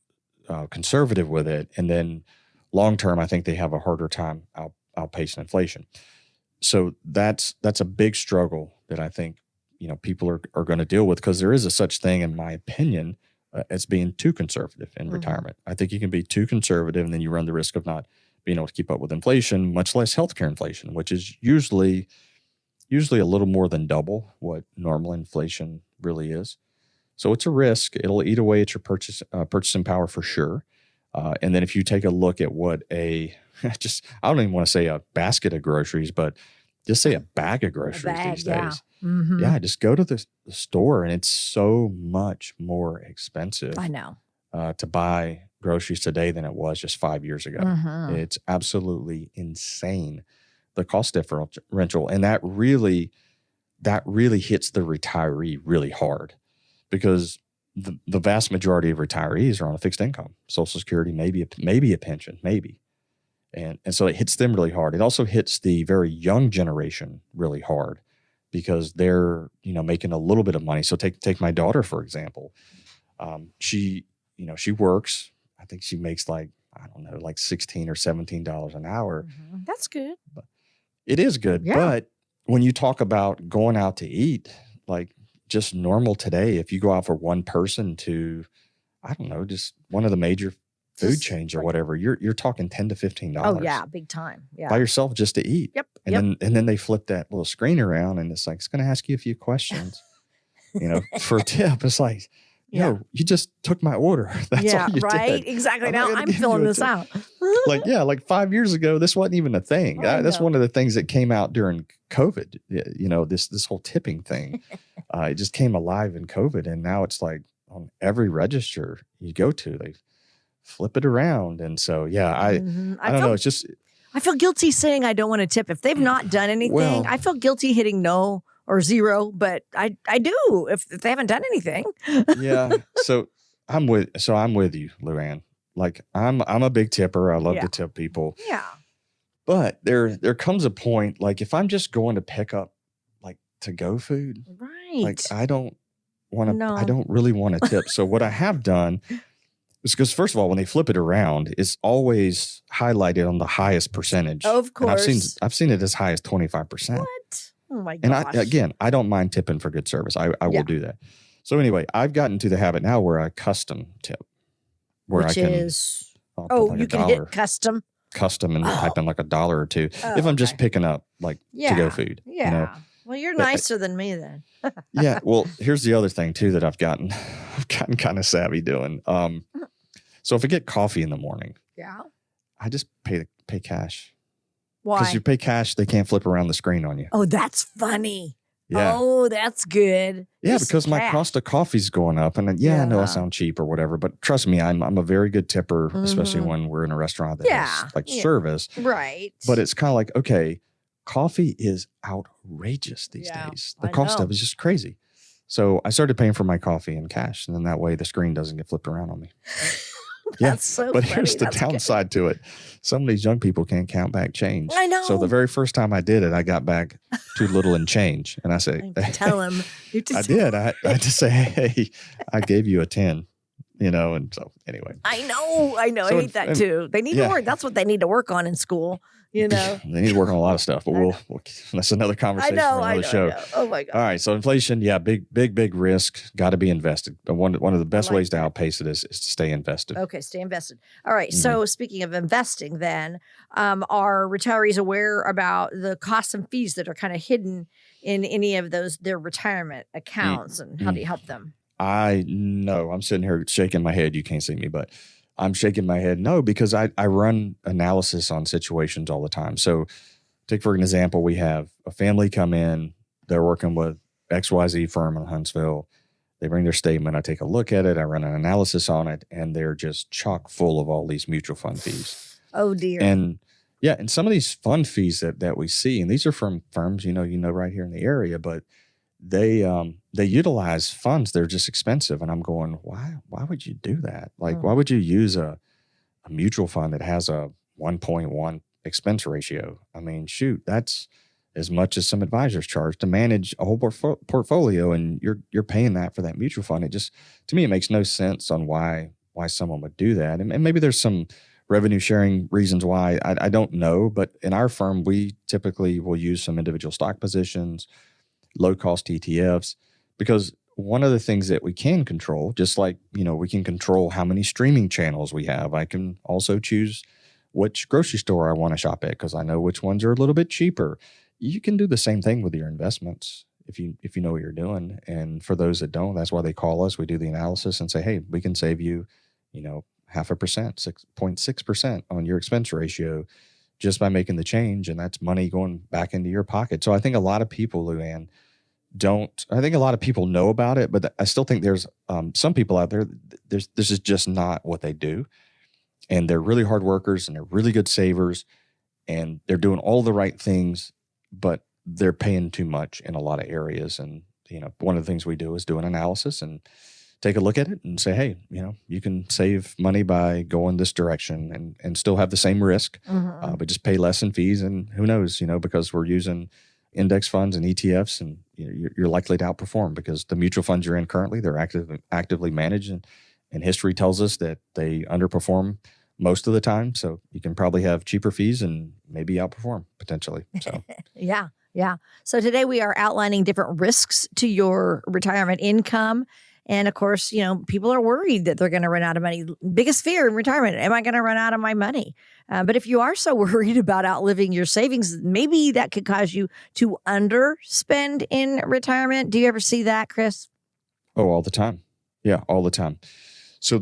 conservative with it. And then long-term, I think they have a harder time outpacing inflation. So that's a big struggle that I think, people are going to deal with because there is a such thing, in my opinion, as being too conservative in retirement. I think you can be too conservative and then you run the risk of not being able to keep up with inflation, much less healthcare inflation, which is usually a little more than double what normal inflation really is. So it's a risk. It'll eat away at your purchasing power for sure. And then if you take a look at what I don't even want to say a basket of groceries, but just say a bag of groceries these days. Mm-hmm. Yeah, just go to the store and it's so much more expensive. I know. To buy groceries today than it was just 5 years ago. Mm-hmm. It's absolutely insane, the cost differential. And that really hits the retiree really hard because the vast majority of retirees are on a fixed income, Social Security, maybe a pension, maybe. And so it hits them really hard. It also hits the very young generation really hard because they're, making a little bit of money. So take my daughter, for example. She works. I think she makes like $16 or $17 an hour. Mm-hmm. That's good. But it is good. Yeah. But when you talk about going out to eat, like just normal today, if you go out for one person to, just one of the major food chains or whatever, you're talking $10 to $15. Oh yeah, big time. Yeah. By yourself just to eat. Yep. And then they flip that little screen around and it's like, it's going to ask you a few questions, for a tip. It's like, Yeah. you just took my order. That's all you right. did. Exactly. I'm Now not gonna I'm give you filling a this tip. out. Like 5 years ago, this wasn't even a thing. That's know. one of the things that came out during COVID. This whole tipping thing, it just came alive in COVID, and now it's like on every register you go to, they flip it around, and so I don't know. It's just I feel guilty saying I don't want to tip if they've not done anything. Well- I feel guilty hitting no or zero, but I do if they haven't done anything. yeah. So I'm with you, Luann. Like I'm a big tipper. I love to tip people. Yeah. But there comes a point, like if I'm just going to pick up like to-go food, Right. like I don't want to, No. I don't really want to tip. So what I have done is because first of all, when they flip it around, it's always highlighted on the highest percentage. Of course. And I've seen it as high as 25%. What? Oh my And gosh. I don't mind tipping for good service. I will do that. So anyway, I've gotten to the habit now where I custom tip. Where Which I can is I'll put like you a can dollar hit custom. and type in like $1 or $2 Oh, if I'm just okay. picking up like to-go food. Yeah. Well, you're But- nicer than me then. Yeah. Well, here's the other thing too that I've gotten kind of savvy doing. So if I get coffee in the morning, Yeah. I just pay cash. Why? Because you pay cash, they can't flip around the screen on you. Oh, that's funny. Yeah. Oh, that's good. Yeah, Just because my cash. cost of coffee's going up. And I know I Yeah. sound cheap or whatever, but trust me, I'm a very good tipper, especially Mhm. when we're in a restaurant that Yeah. has like Yeah. service. Right. But it's kind of like, okay, coffee is outrageous these Yeah, days. The I cost know. of it is just crazy. So I started paying for my coffee in cash. And then that way the screen doesn't get flipped around on me. Yeah, That's so But funny. here's the That's good. downside to it. Some of these young people can't count back change. I know. So the very first time I did it, I got back too little in change. And I say, Tell him. You have to I say- did. I had to say, hey, I gave you a 10, and so anyway. I know. So I hate that too. They need to yeah. work. That's what they need to work on in school. They They need to work on a lot of stuff, but we'll that's another I conversation know. for I another know. show. I know. Oh my God. All right. So inflation, yeah, big risk. Got to be invested. But one of the best like ways to that. outpace it is to stay invested. Okay, stay invested. All right. Mm-hmm. So speaking of investing, then are retirees aware about the costs and fees that are kind of hidden in any of their retirement accounts, and how do you help them? I know. I'm sitting here shaking my head. You can't see me, but I'm shaking my head. No, because I run analysis on situations all the time. So take for an example, we have a family come in. They're working with XYZ firm in Huntsville. They bring their statement. I take a look at it. I run an analysis on it, and they're just chock full of all these mutual fund fees. Oh dear. And yeah, and some of these fund fees that we see, and these are from firms, right here in the area, but they utilize funds. They're just expensive. And I'm going, why would you do that? Like, why would you use a mutual fund that has a 1.1 expense ratio? I mean, shoot, that's as much as some advisors charge to manage a whole portfolio. And you're paying that for that mutual fund. It just, to me, it makes no sense on why someone would do that. And maybe there's some revenue sharing reasons why. I don't know. But in our firm, we typically will use some individual stock positions, low cost ETFs, because one of the things that we can control, just like, we can control how many streaming channels we have. I can also choose which grocery store I want to shop at because I know which ones are a little bit cheaper. You can do the same thing with your investments if you know what you're doing. And for those that don't, that's why they call us. We do the analysis and say, hey, we can save you, 0.5%, 6.6% on your expense ratio just by making the change. And that's money going back into your pocket. So I think a lot of people, Luann, I think a lot of people know about it, but I still think there's some people out there, this is just not what they do. And they're really hard workers and they're really good savers and they're doing all the right things, but they're paying too much in a lot of areas. And, one of the things we do is do an analysis and take a look at it and say, hey, you can save money by going this direction and still have the same risk, but just pay less in fees. And who knows, because we're using index funds and ETFs, and you're likely to outperform because the mutual funds you're in currently, they're actively managed, and history tells us that they underperform most of the time. So you can probably have cheaper fees and maybe outperform potentially. So Yeah. So today we are outlining different risks to your retirement income. And of course, people are worried that they're going to run out of money. Biggest fear in retirement, am I going to run out of my money? But if you are so worried about outliving your savings, maybe that could cause you to underspend in retirement. Do you ever see that, Chris? Oh, all the time. Yeah, all the time. So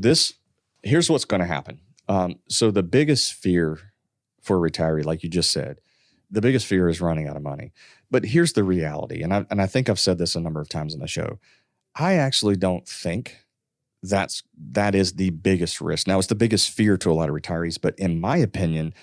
here's what's going to happen. So the biggest fear for a retiree, like you just said, the biggest fear is running out of money. But here's the reality. And I think I've said this a number of times on the show. I actually don't think that is the biggest risk. Now, it's the biggest fear to a lot of retirees, but in my opinion,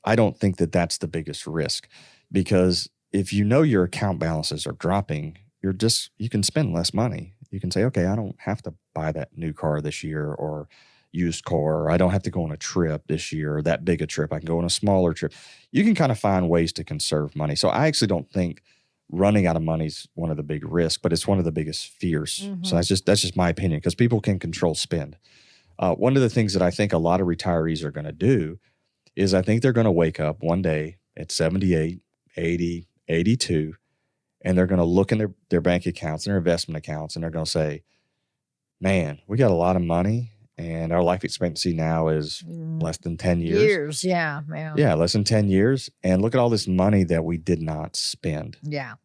I don't think that that's the biggest risk, because if your account balances are dropping, you can spend less money. You can say, okay, I don't have to buy that new car this year or used car, or I don't have to go on a trip this year or that big a trip. I can go on a smaller trip. You can kind of find ways to conserve money. So I actually don't think running out of money is one of the big risks, but it's one of the biggest fears. So that's just my opinion, because people can control spend. One of the things that I think a lot of retirees are going to do is I think they're going to wake up one day at 78, 80, 82, and they're going to look in their bank accounts and their investment accounts, and they're going to say, man, we got a lot of money and our life expectancy now is less than 10 years. Yeah. Yeah, less than 10 years. And look at all this money that we did not spend. Yeah.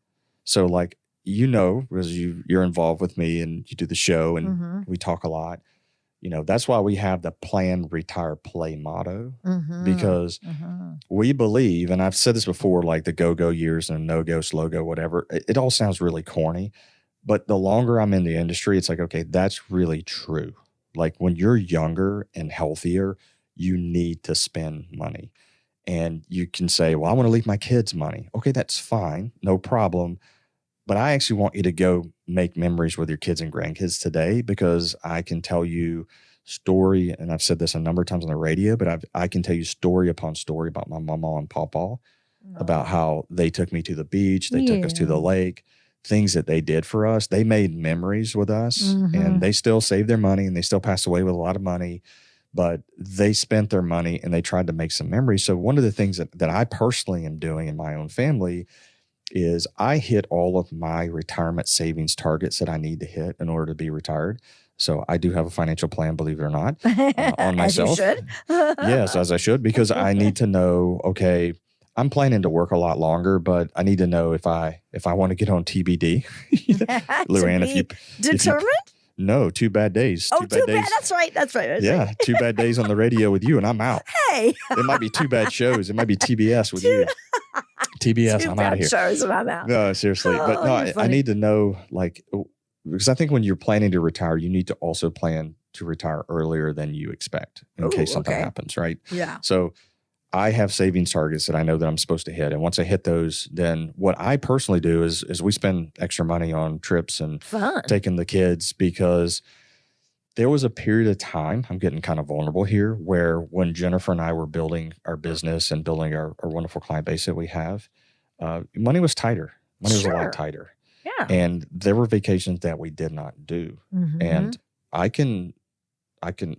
So like, because you're involved with me and you do the show and we talk a lot. That's why we have the plan, retire, play motto, Mhm. because Mhm. we believe, and I've said this before, like the go-go years and no-go, slow-go, whatever, it all sounds really corny. But the longer I'm in the industry, it's like, okay, that's really true. Like when you're younger and healthier, you need to spend money. And you can say, well, I want to leave my kids money. Okay, that's fine. No problem. But I actually want you to go make memories with your kids and grandkids today, because I can tell you story, and I've said this a number of times on the radio, but I can tell you story upon story about my mama and papa, about how they took me to the beach, they took us to the Yeah. lake, things that they did for us. They made memories with us, Mhm. and they still saved their money, and they still passed away with a lot of money, but they spent their money and they tried to make some memories. So one of the things that I personally am doing in my own family is I hit all of my retirement savings targets that I need to hit in order to be retired. So I do have a financial plan, believe it or not, on myself. As you should. Yes, as I should, because I need to know, okay, I'm planning to work a lot longer, but I need to know if I want to get on TBD. Luann, To be determined? No, 2 bad days. Oh, 2 bad days. That's right. That's right. Yeah, 2 bad days on the radio with you, and I'm out. Hey. It might be 2 bad shows. It might be TBS with you. TBS, Two I'm bad out of here. shows and I'm out. No, seriously. But Oh, no, you're I funny. need to know, because I think when you're planning to retire, you need to also plan to retire earlier than you expect in Ooh, case something okay. happens, right? Yeah. So I have savings targets that I know that I'm supposed to hit. And once I hit those, then what I personally do is we spend extra money on trips and Fun. taking the kids, because there was a period of time, I'm getting kind of vulnerable here, where when Jennifer and I were building our business and building our wonderful client base that we have, money was tighter. Money was a Sure. lot tighter. Yeah. And there were vacations that we did not do. Mhm. And I can,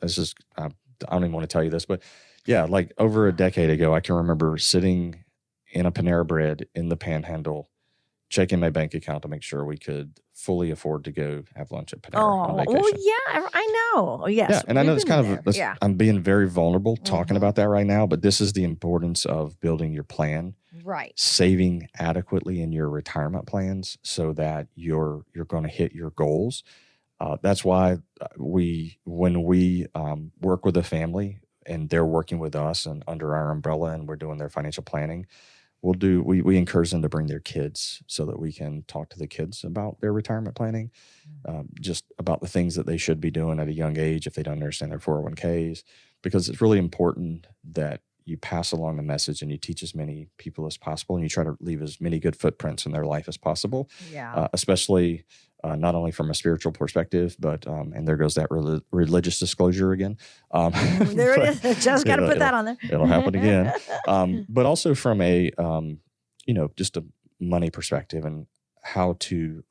this is, I don't even want to tell you this, but yeah, like over a decade ago, I can remember sitting in a Panera Bread in the Panhandle, checking my bank account to make sure we could fully afford to go have lunch at Panera on Oh, vacation. well, yeah, I know. Oh, yes. Yeah, and I know we've it's been kind there. of, that's- yeah. I'm being very vulnerable talking Mhm. about that right now, but this is the importance of building your plan, Right. saving adequately in your retirement plans so that you're going to hit your goals. That's why when we work with a family and they're working with us and under our umbrella and we're doing their financial planning, we encourage them to bring their kids so that we can talk to the kids about their retirement planning, just about the things that they should be doing at a young age if they don't understand their 401ks, because it's really important that you pass along the message and you teach as many people as possible and you try to leave as many good footprints in their life as possible, Yeah. especially not only from a spiritual perspective, but, and there goes that religious disclosure again. There it is. Just got to put that on there. It'll happen again. But also from a, just a money perspective and how to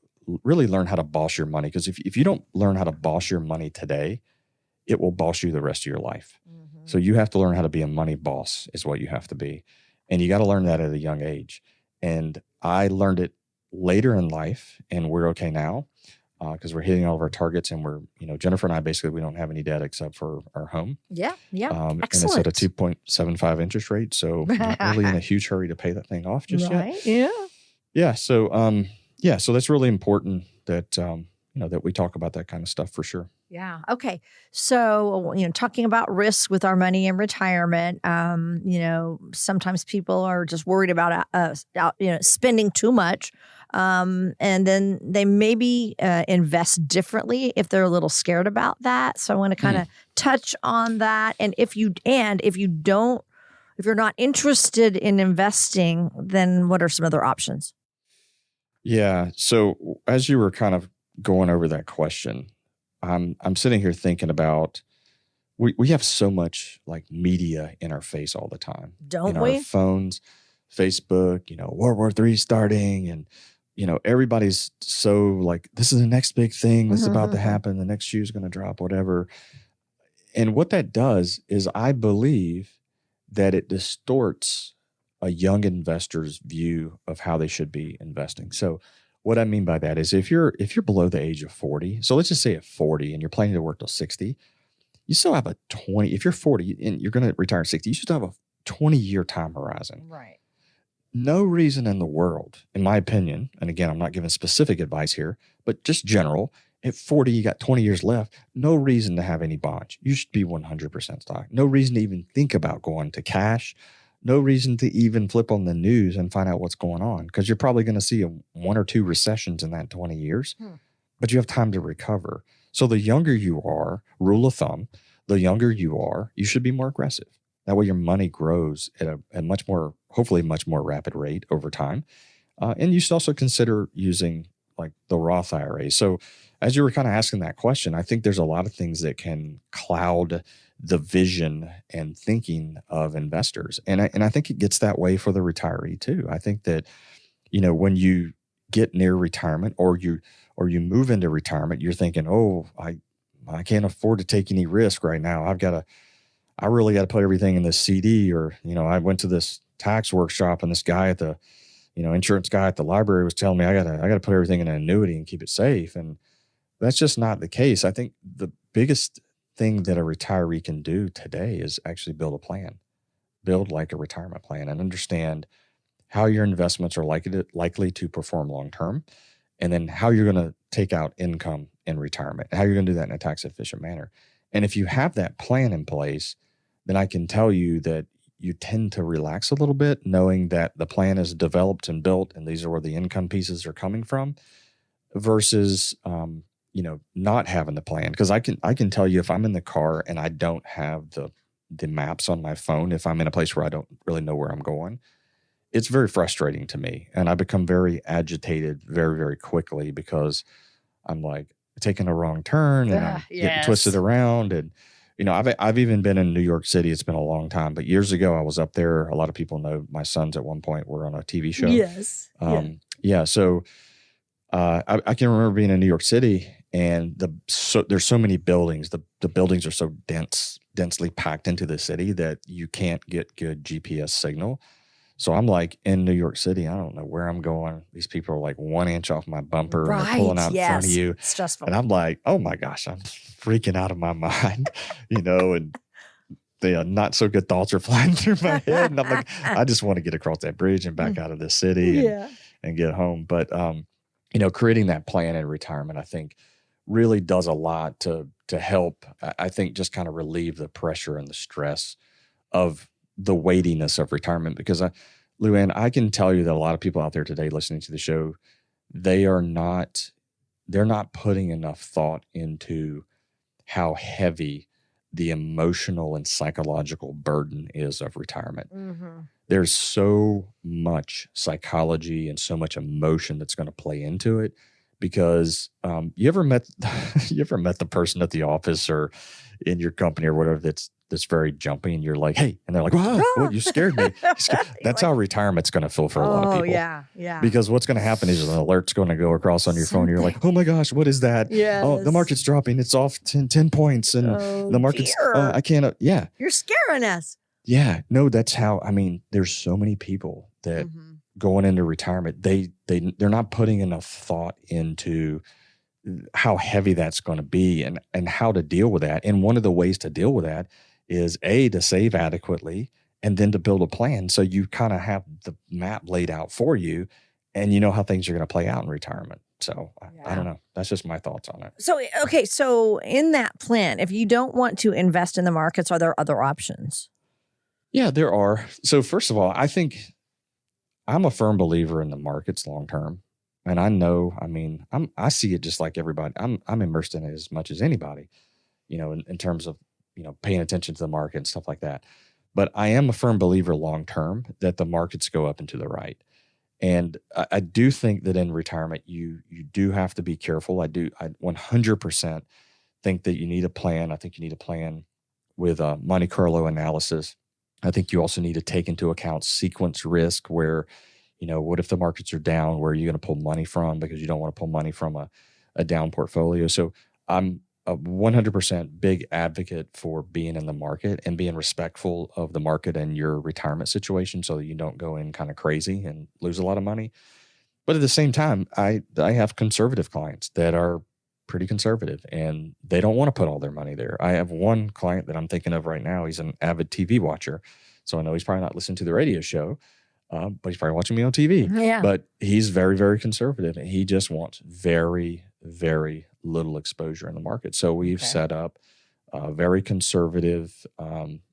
really learn how to boss your money. Because if you don't learn how to boss your money today, it will boss you the rest of your life. Mhm. So you have to learn how to be a money boss is what you have to be. And you got to learn that at a young age. And I learned it later in life, and we're okay now because we're hitting all of our targets, and we're, Jennifer and I, basically, we don't have any debt except for our home. Yeah. Yeah. And Excellent. it's at a 2.75 interest rate. So we're not really in a huge hurry to pay that thing off just yet. Right. Yeah. Yeah. So, so that's really important that, that we talk about that kind of stuff for sure. Yeah. Okay. So, talking about risks with our money in retirement, sometimes people are just worried about, spending too much. And then they maybe invest differently if they're a little scared about that. So I want to kind of touch on that. And if you're not interested in investing, then what are some other options? Yeah. So as you were kind of going over that question, I'm sitting here thinking about we have so much like media in our face all the time. Don't in we? Our phones, Facebook, World War III starting, and everybody's so like, this is the next big thing that's about to happen. The next shoe is going to drop, whatever. And what that does is I believe that it distorts a young investor's view of how they should be investing. So what I mean by that is if you're below the age of 40, so let's just say at 40 and you're planning to work till 60, you still have if you're 40 and you're going to retire at 60, you should have a 20-year time horizon. Right. No reason in the world, in my opinion, and again, I'm not giving specific advice here, but just general, At 40, you got 20 years left. No reason to have any bonds. You should be 100% stock. No reason to even think about going to cash. No reason to even flip on the news and find out what's going on, because you're probably going to see one or two recessions in that 20 years, but you have time to recover. So the younger you are, rule of thumb, the younger you are, you should be more aggressive. That way your money grows at a much more, hopefully much more rapid rate over time. And you should also consider using like the Roth IRA. So as you were kind of asking that question, I think there's a lot of things that can cloud the vision and thinking of investors. And I think it gets that way for the retiree too. I think that, when you get near retirement or you move into retirement, you're thinking, oh, I can't afford to take any risk right now. I really got to put everything in this CD, or, I went to this tax workshop and this guy at the, insurance guy at the library was telling me I gotta put everything in an annuity and keep it safe. And that's just not the case. I think the biggest thing that a retiree can do today is actually build a plan, build like a retirement plan, and understand how your investments are likely to perform long-term, and then how you're going to take out income in retirement, how you're going to do that in a tax efficient manner. And if you have that plan in place, then I can tell you that you tend to relax a little bit, knowing that the plan is developed and built, and these are where the income pieces are coming from, versus, not having the plan. Because I can tell you, if I'm in the car and I don't have the maps on my phone, if I'm in a place where I don't really know where I'm going, it's very frustrating to me. And I become very agitated very, very quickly, because I'm like taking a wrong turn and I'm getting twisted around. And, I've even been in New York City. It's been a long time, but years ago I was up there. A lot of people know my sons at one point were on a TV show. Yes. Yeah. So I can remember being in New York City, and there's so many buildings. The buildings are so densely packed into the city that you can't get good GPS signal. So I'm like in New York City. I don't know where I'm going. These people are like 1 inch off my bumper and they're pulling out in front of you. It's stressful. And I'm like, oh my gosh, I'm freaking out of my mind, and the not so good thoughts are flying through my head. And I'm like, I just want to get across that bridge and back out of this city and get home. But, creating that plan in retirement, I think really does a lot to help, I think, just kind of relieve the pressure and the stress of the weightiness of retirement. Because Lou Ann, I can tell you that a lot of people out there today listening to the show, they're not putting enough thought into how heavy the emotional and psychological burden is of retirement. Mm-hmm. There's so much psychology and so much emotion that's going to play into it. Because you ever met the person at the office or in your company or whatever that's very jumpy, and you're like, hey, and they're like, wow, you scared me. That's how retirement's going to feel for a lot of people. Yeah. Because what's going to happen is an alert's going to go across on your phone. You're like, oh my gosh, what is that? Yes. Oh, the market's dropping. It's off 10 points, and the market's I can't. Yeah, you're scaring us. Yeah, no, that's how. I mean, there's so many people that going into retirement, they're not putting enough thought into how heavy that's going to be and how to deal with that. And one of the ways to deal with that is to save adequately, and then to build a plan. So you kind of have the map laid out for you, and you know how things are going to play out in retirement. So I don't know. That's just my thoughts on it. So, okay. So in that plan, if you don't want to invest in the markets, are there other options? Yeah, there are. So first of all, I think I'm a firm believer in the markets long-term. And I know, I see it just like everybody. I'm immersed in it as much as anybody, in terms of, paying attention to the market and stuff like that. But I am a firm believer long-term that the markets go up and to the right. And I do think that in retirement, you do have to be careful. I 100% think that you need a plan. I think you need a plan with a Monte Carlo analysis. I think you also need to take into account sequence risk, where, what if the markets are down? Where are you going to pull money from? Because you don't want to pull money from a down portfolio. So I'm a 100% big advocate for being in the market and being respectful of the market and your retirement situation, so that you don't go in kind of crazy and lose a lot of money. But at the same time, I have conservative clients that are pretty conservative, and they don't want to put all their money there. I have one client that I'm thinking of right now. He's an avid TV watcher. So I know he's probably not listening to the radio show, but he's probably watching me on TV. Yeah. But he's very, very conservative, and he just wants very, very little exposure in the market. So we've Okay. set up very conservative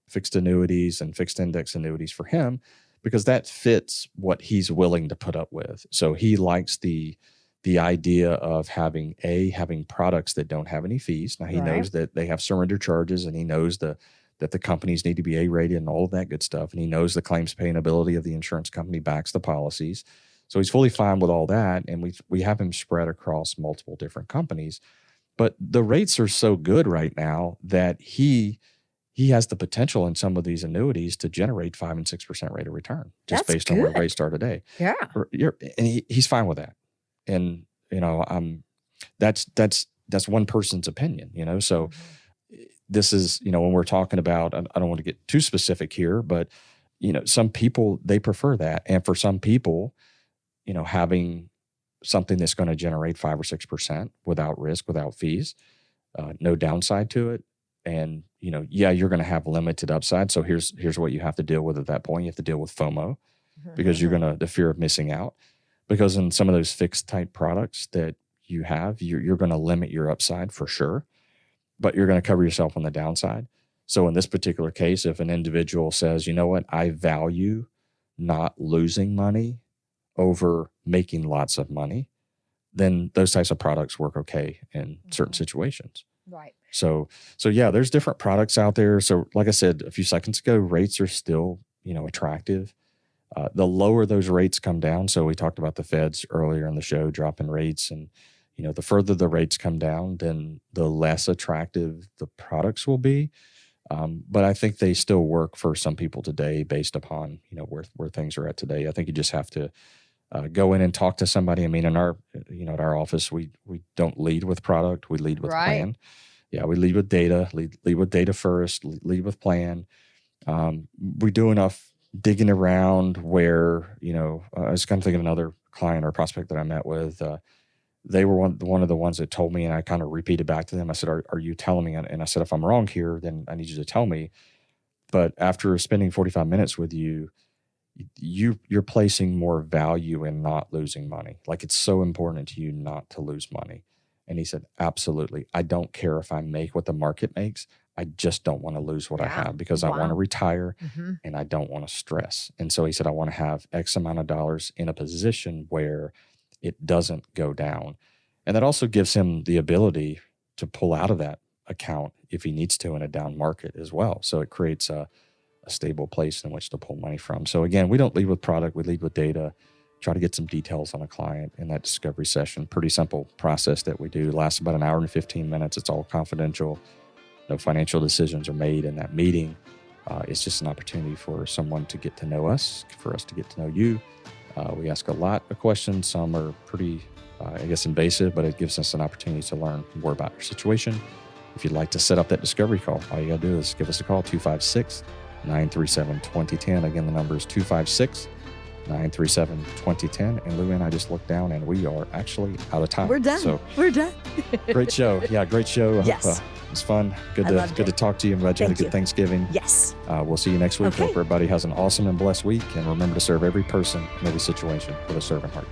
fixed annuities and fixed index annuities for him because that fits what he's willing to put up with. So he likes the idea of having products that don't have any fees. Now he Right. knows that they have surrender charges, and he knows that the companies need to be A-rated and all of that good stuff. And he knows the claims paying ability of the insurance company backs the policies. So he's fully fine with all that. And we have him spread across multiple different companies. But the rates are so good right now that he has the potential in some of these annuities to generate 5 and 6% rate of return just That's based on where good. rates are today. Yeah. And he's fine with that. And, that's one person's opinion, so this is, when we're talking about, I don't want to get too specific here, but, some people, they prefer that. And for some people, having something that's going to generate 5 or 6% without risk, without fees, no downside to it. And, you're going to have limited upside. So here's what you have to deal with at that point. You have to deal with FOMO because you're the fear of missing out. Because in some of those fixed type products that you have, you're going to limit your upside for sure, but you're going to cover yourself on the downside. So in this particular case, if an individual says, you know what, I value not losing money over making lots of money, then those types of products work okay in certain situations. Right. So yeah, there's different products out there. So like I said a few seconds ago, rates are still, attractive. The lower those rates come down. So we talked about the Feds earlier in the show, dropping rates, and, the further the rates come down, then the less attractive the products will be. But I think they still work for some people today based upon, where things are at today. I think you just have to go in and talk to somebody. I mean, in our, at our office, we don't lead with product. We lead with Right. plan. Yeah, we lead with data, lead with data first, lead with plan. We do enough digging around where, I was kind of thinking of another client or prospect that I met with. They were one of the ones that told me, and I kind of repeated back to them. I said, are you telling me? And I said, if I'm wrong here, then I need you to tell me. But after spending 45 minutes with you, you're placing more value in not losing money. Like, it's so important to you not to lose money. And he said, absolutely. I don't care if I make what the market makes. I just don't want to lose what I Yeah. have because I Wow. want to retire Mhm. and I don't want to stress. And so he said, I want to have X amount of dollars in a position where it doesn't go down. And that also gives him the ability to pull out of that account if he needs to in a down market as well. So it creates a stable place in which to pull money from. So again, we don't lead with product, we lead with data, try to get some details on a client in that discovery session. Pretty simple process that we do. Lasts about an hour and 15 minutes. It's all confidential. No financial decisions are made in that meeting. It's just an opportunity for someone to get to know us, for us to get to know you. We ask a lot of questions. Some are pretty, invasive, but it gives us an opportunity to learn more about your situation. If you'd like to set up that discovery call, all you got to do is give us a call, 256-937-2010. Again, the number is 256-937-2010. And Lou Ann, I just looked down and we are actually out of time. We're done. So We're done. great show. Yeah, great show. I Yes. hope, it was fun. Good I loved to it. talk to you. I'm glad you had a Thank good you. Thanksgiving. Yes. We'll see you next week. Okay. Hope everybody has an awesome and blessed week. And remember to serve every person in every situation with a servant heart.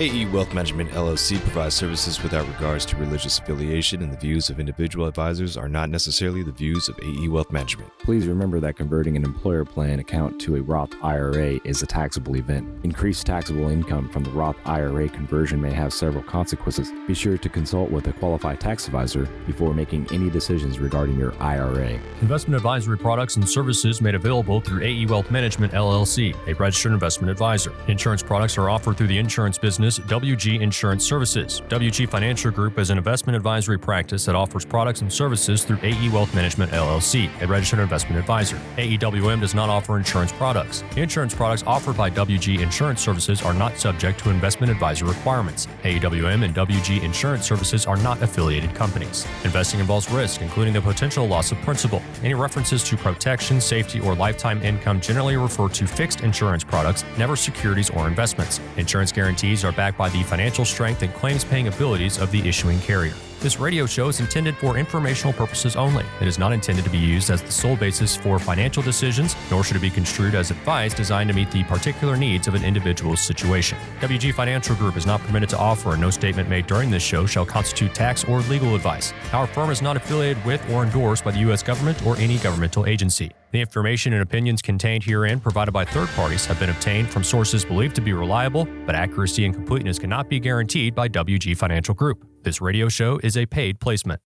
AE Wealth Management LLC provides services without regards to religious affiliation, and the views of individual advisors are not necessarily the views of AE Wealth Management. Please remember that converting an employer plan account to a Roth IRA is a taxable event. Increased taxable income from the Roth IRA conversion may have several consequences. Be sure to consult with a qualified tax advisor before making any decisions regarding your IRA. Investment advisory products and services made available through AE Wealth Management LLC, a registered investment advisor. Insurance products are offered through the insurance business WG Insurance Services. WG Financial Group is an investment advisory practice that offers products and services through AE Wealth Management LLC, a registered investment advisor. AEWM does not offer insurance products. Insurance products offered by WG Insurance Services are not subject to investment advisor requirements. AEWM and WG Insurance Services are not affiliated companies. Investing involves risk, including the potential loss of principal. Any references to protection, safety, or lifetime income generally refer to fixed insurance products, never securities or investments. Insurance guarantees are backed by the financial strength and claims-paying abilities of the issuing carrier. This radio show is intended for informational purposes only. It is not intended to be used as the sole basis for financial decisions, nor should it be construed as advice designed to meet the particular needs of an individual's situation. WG Financial Group is not permitted to offer, and no statement made during this show shall constitute tax or legal advice. Our firm is not affiliated with or endorsed by the U.S. government or any governmental agency. The information and opinions contained herein provided by third parties have been obtained from sources believed to be reliable, but accuracy and completeness cannot be guaranteed by WG Financial Group. This radio show is a paid placement.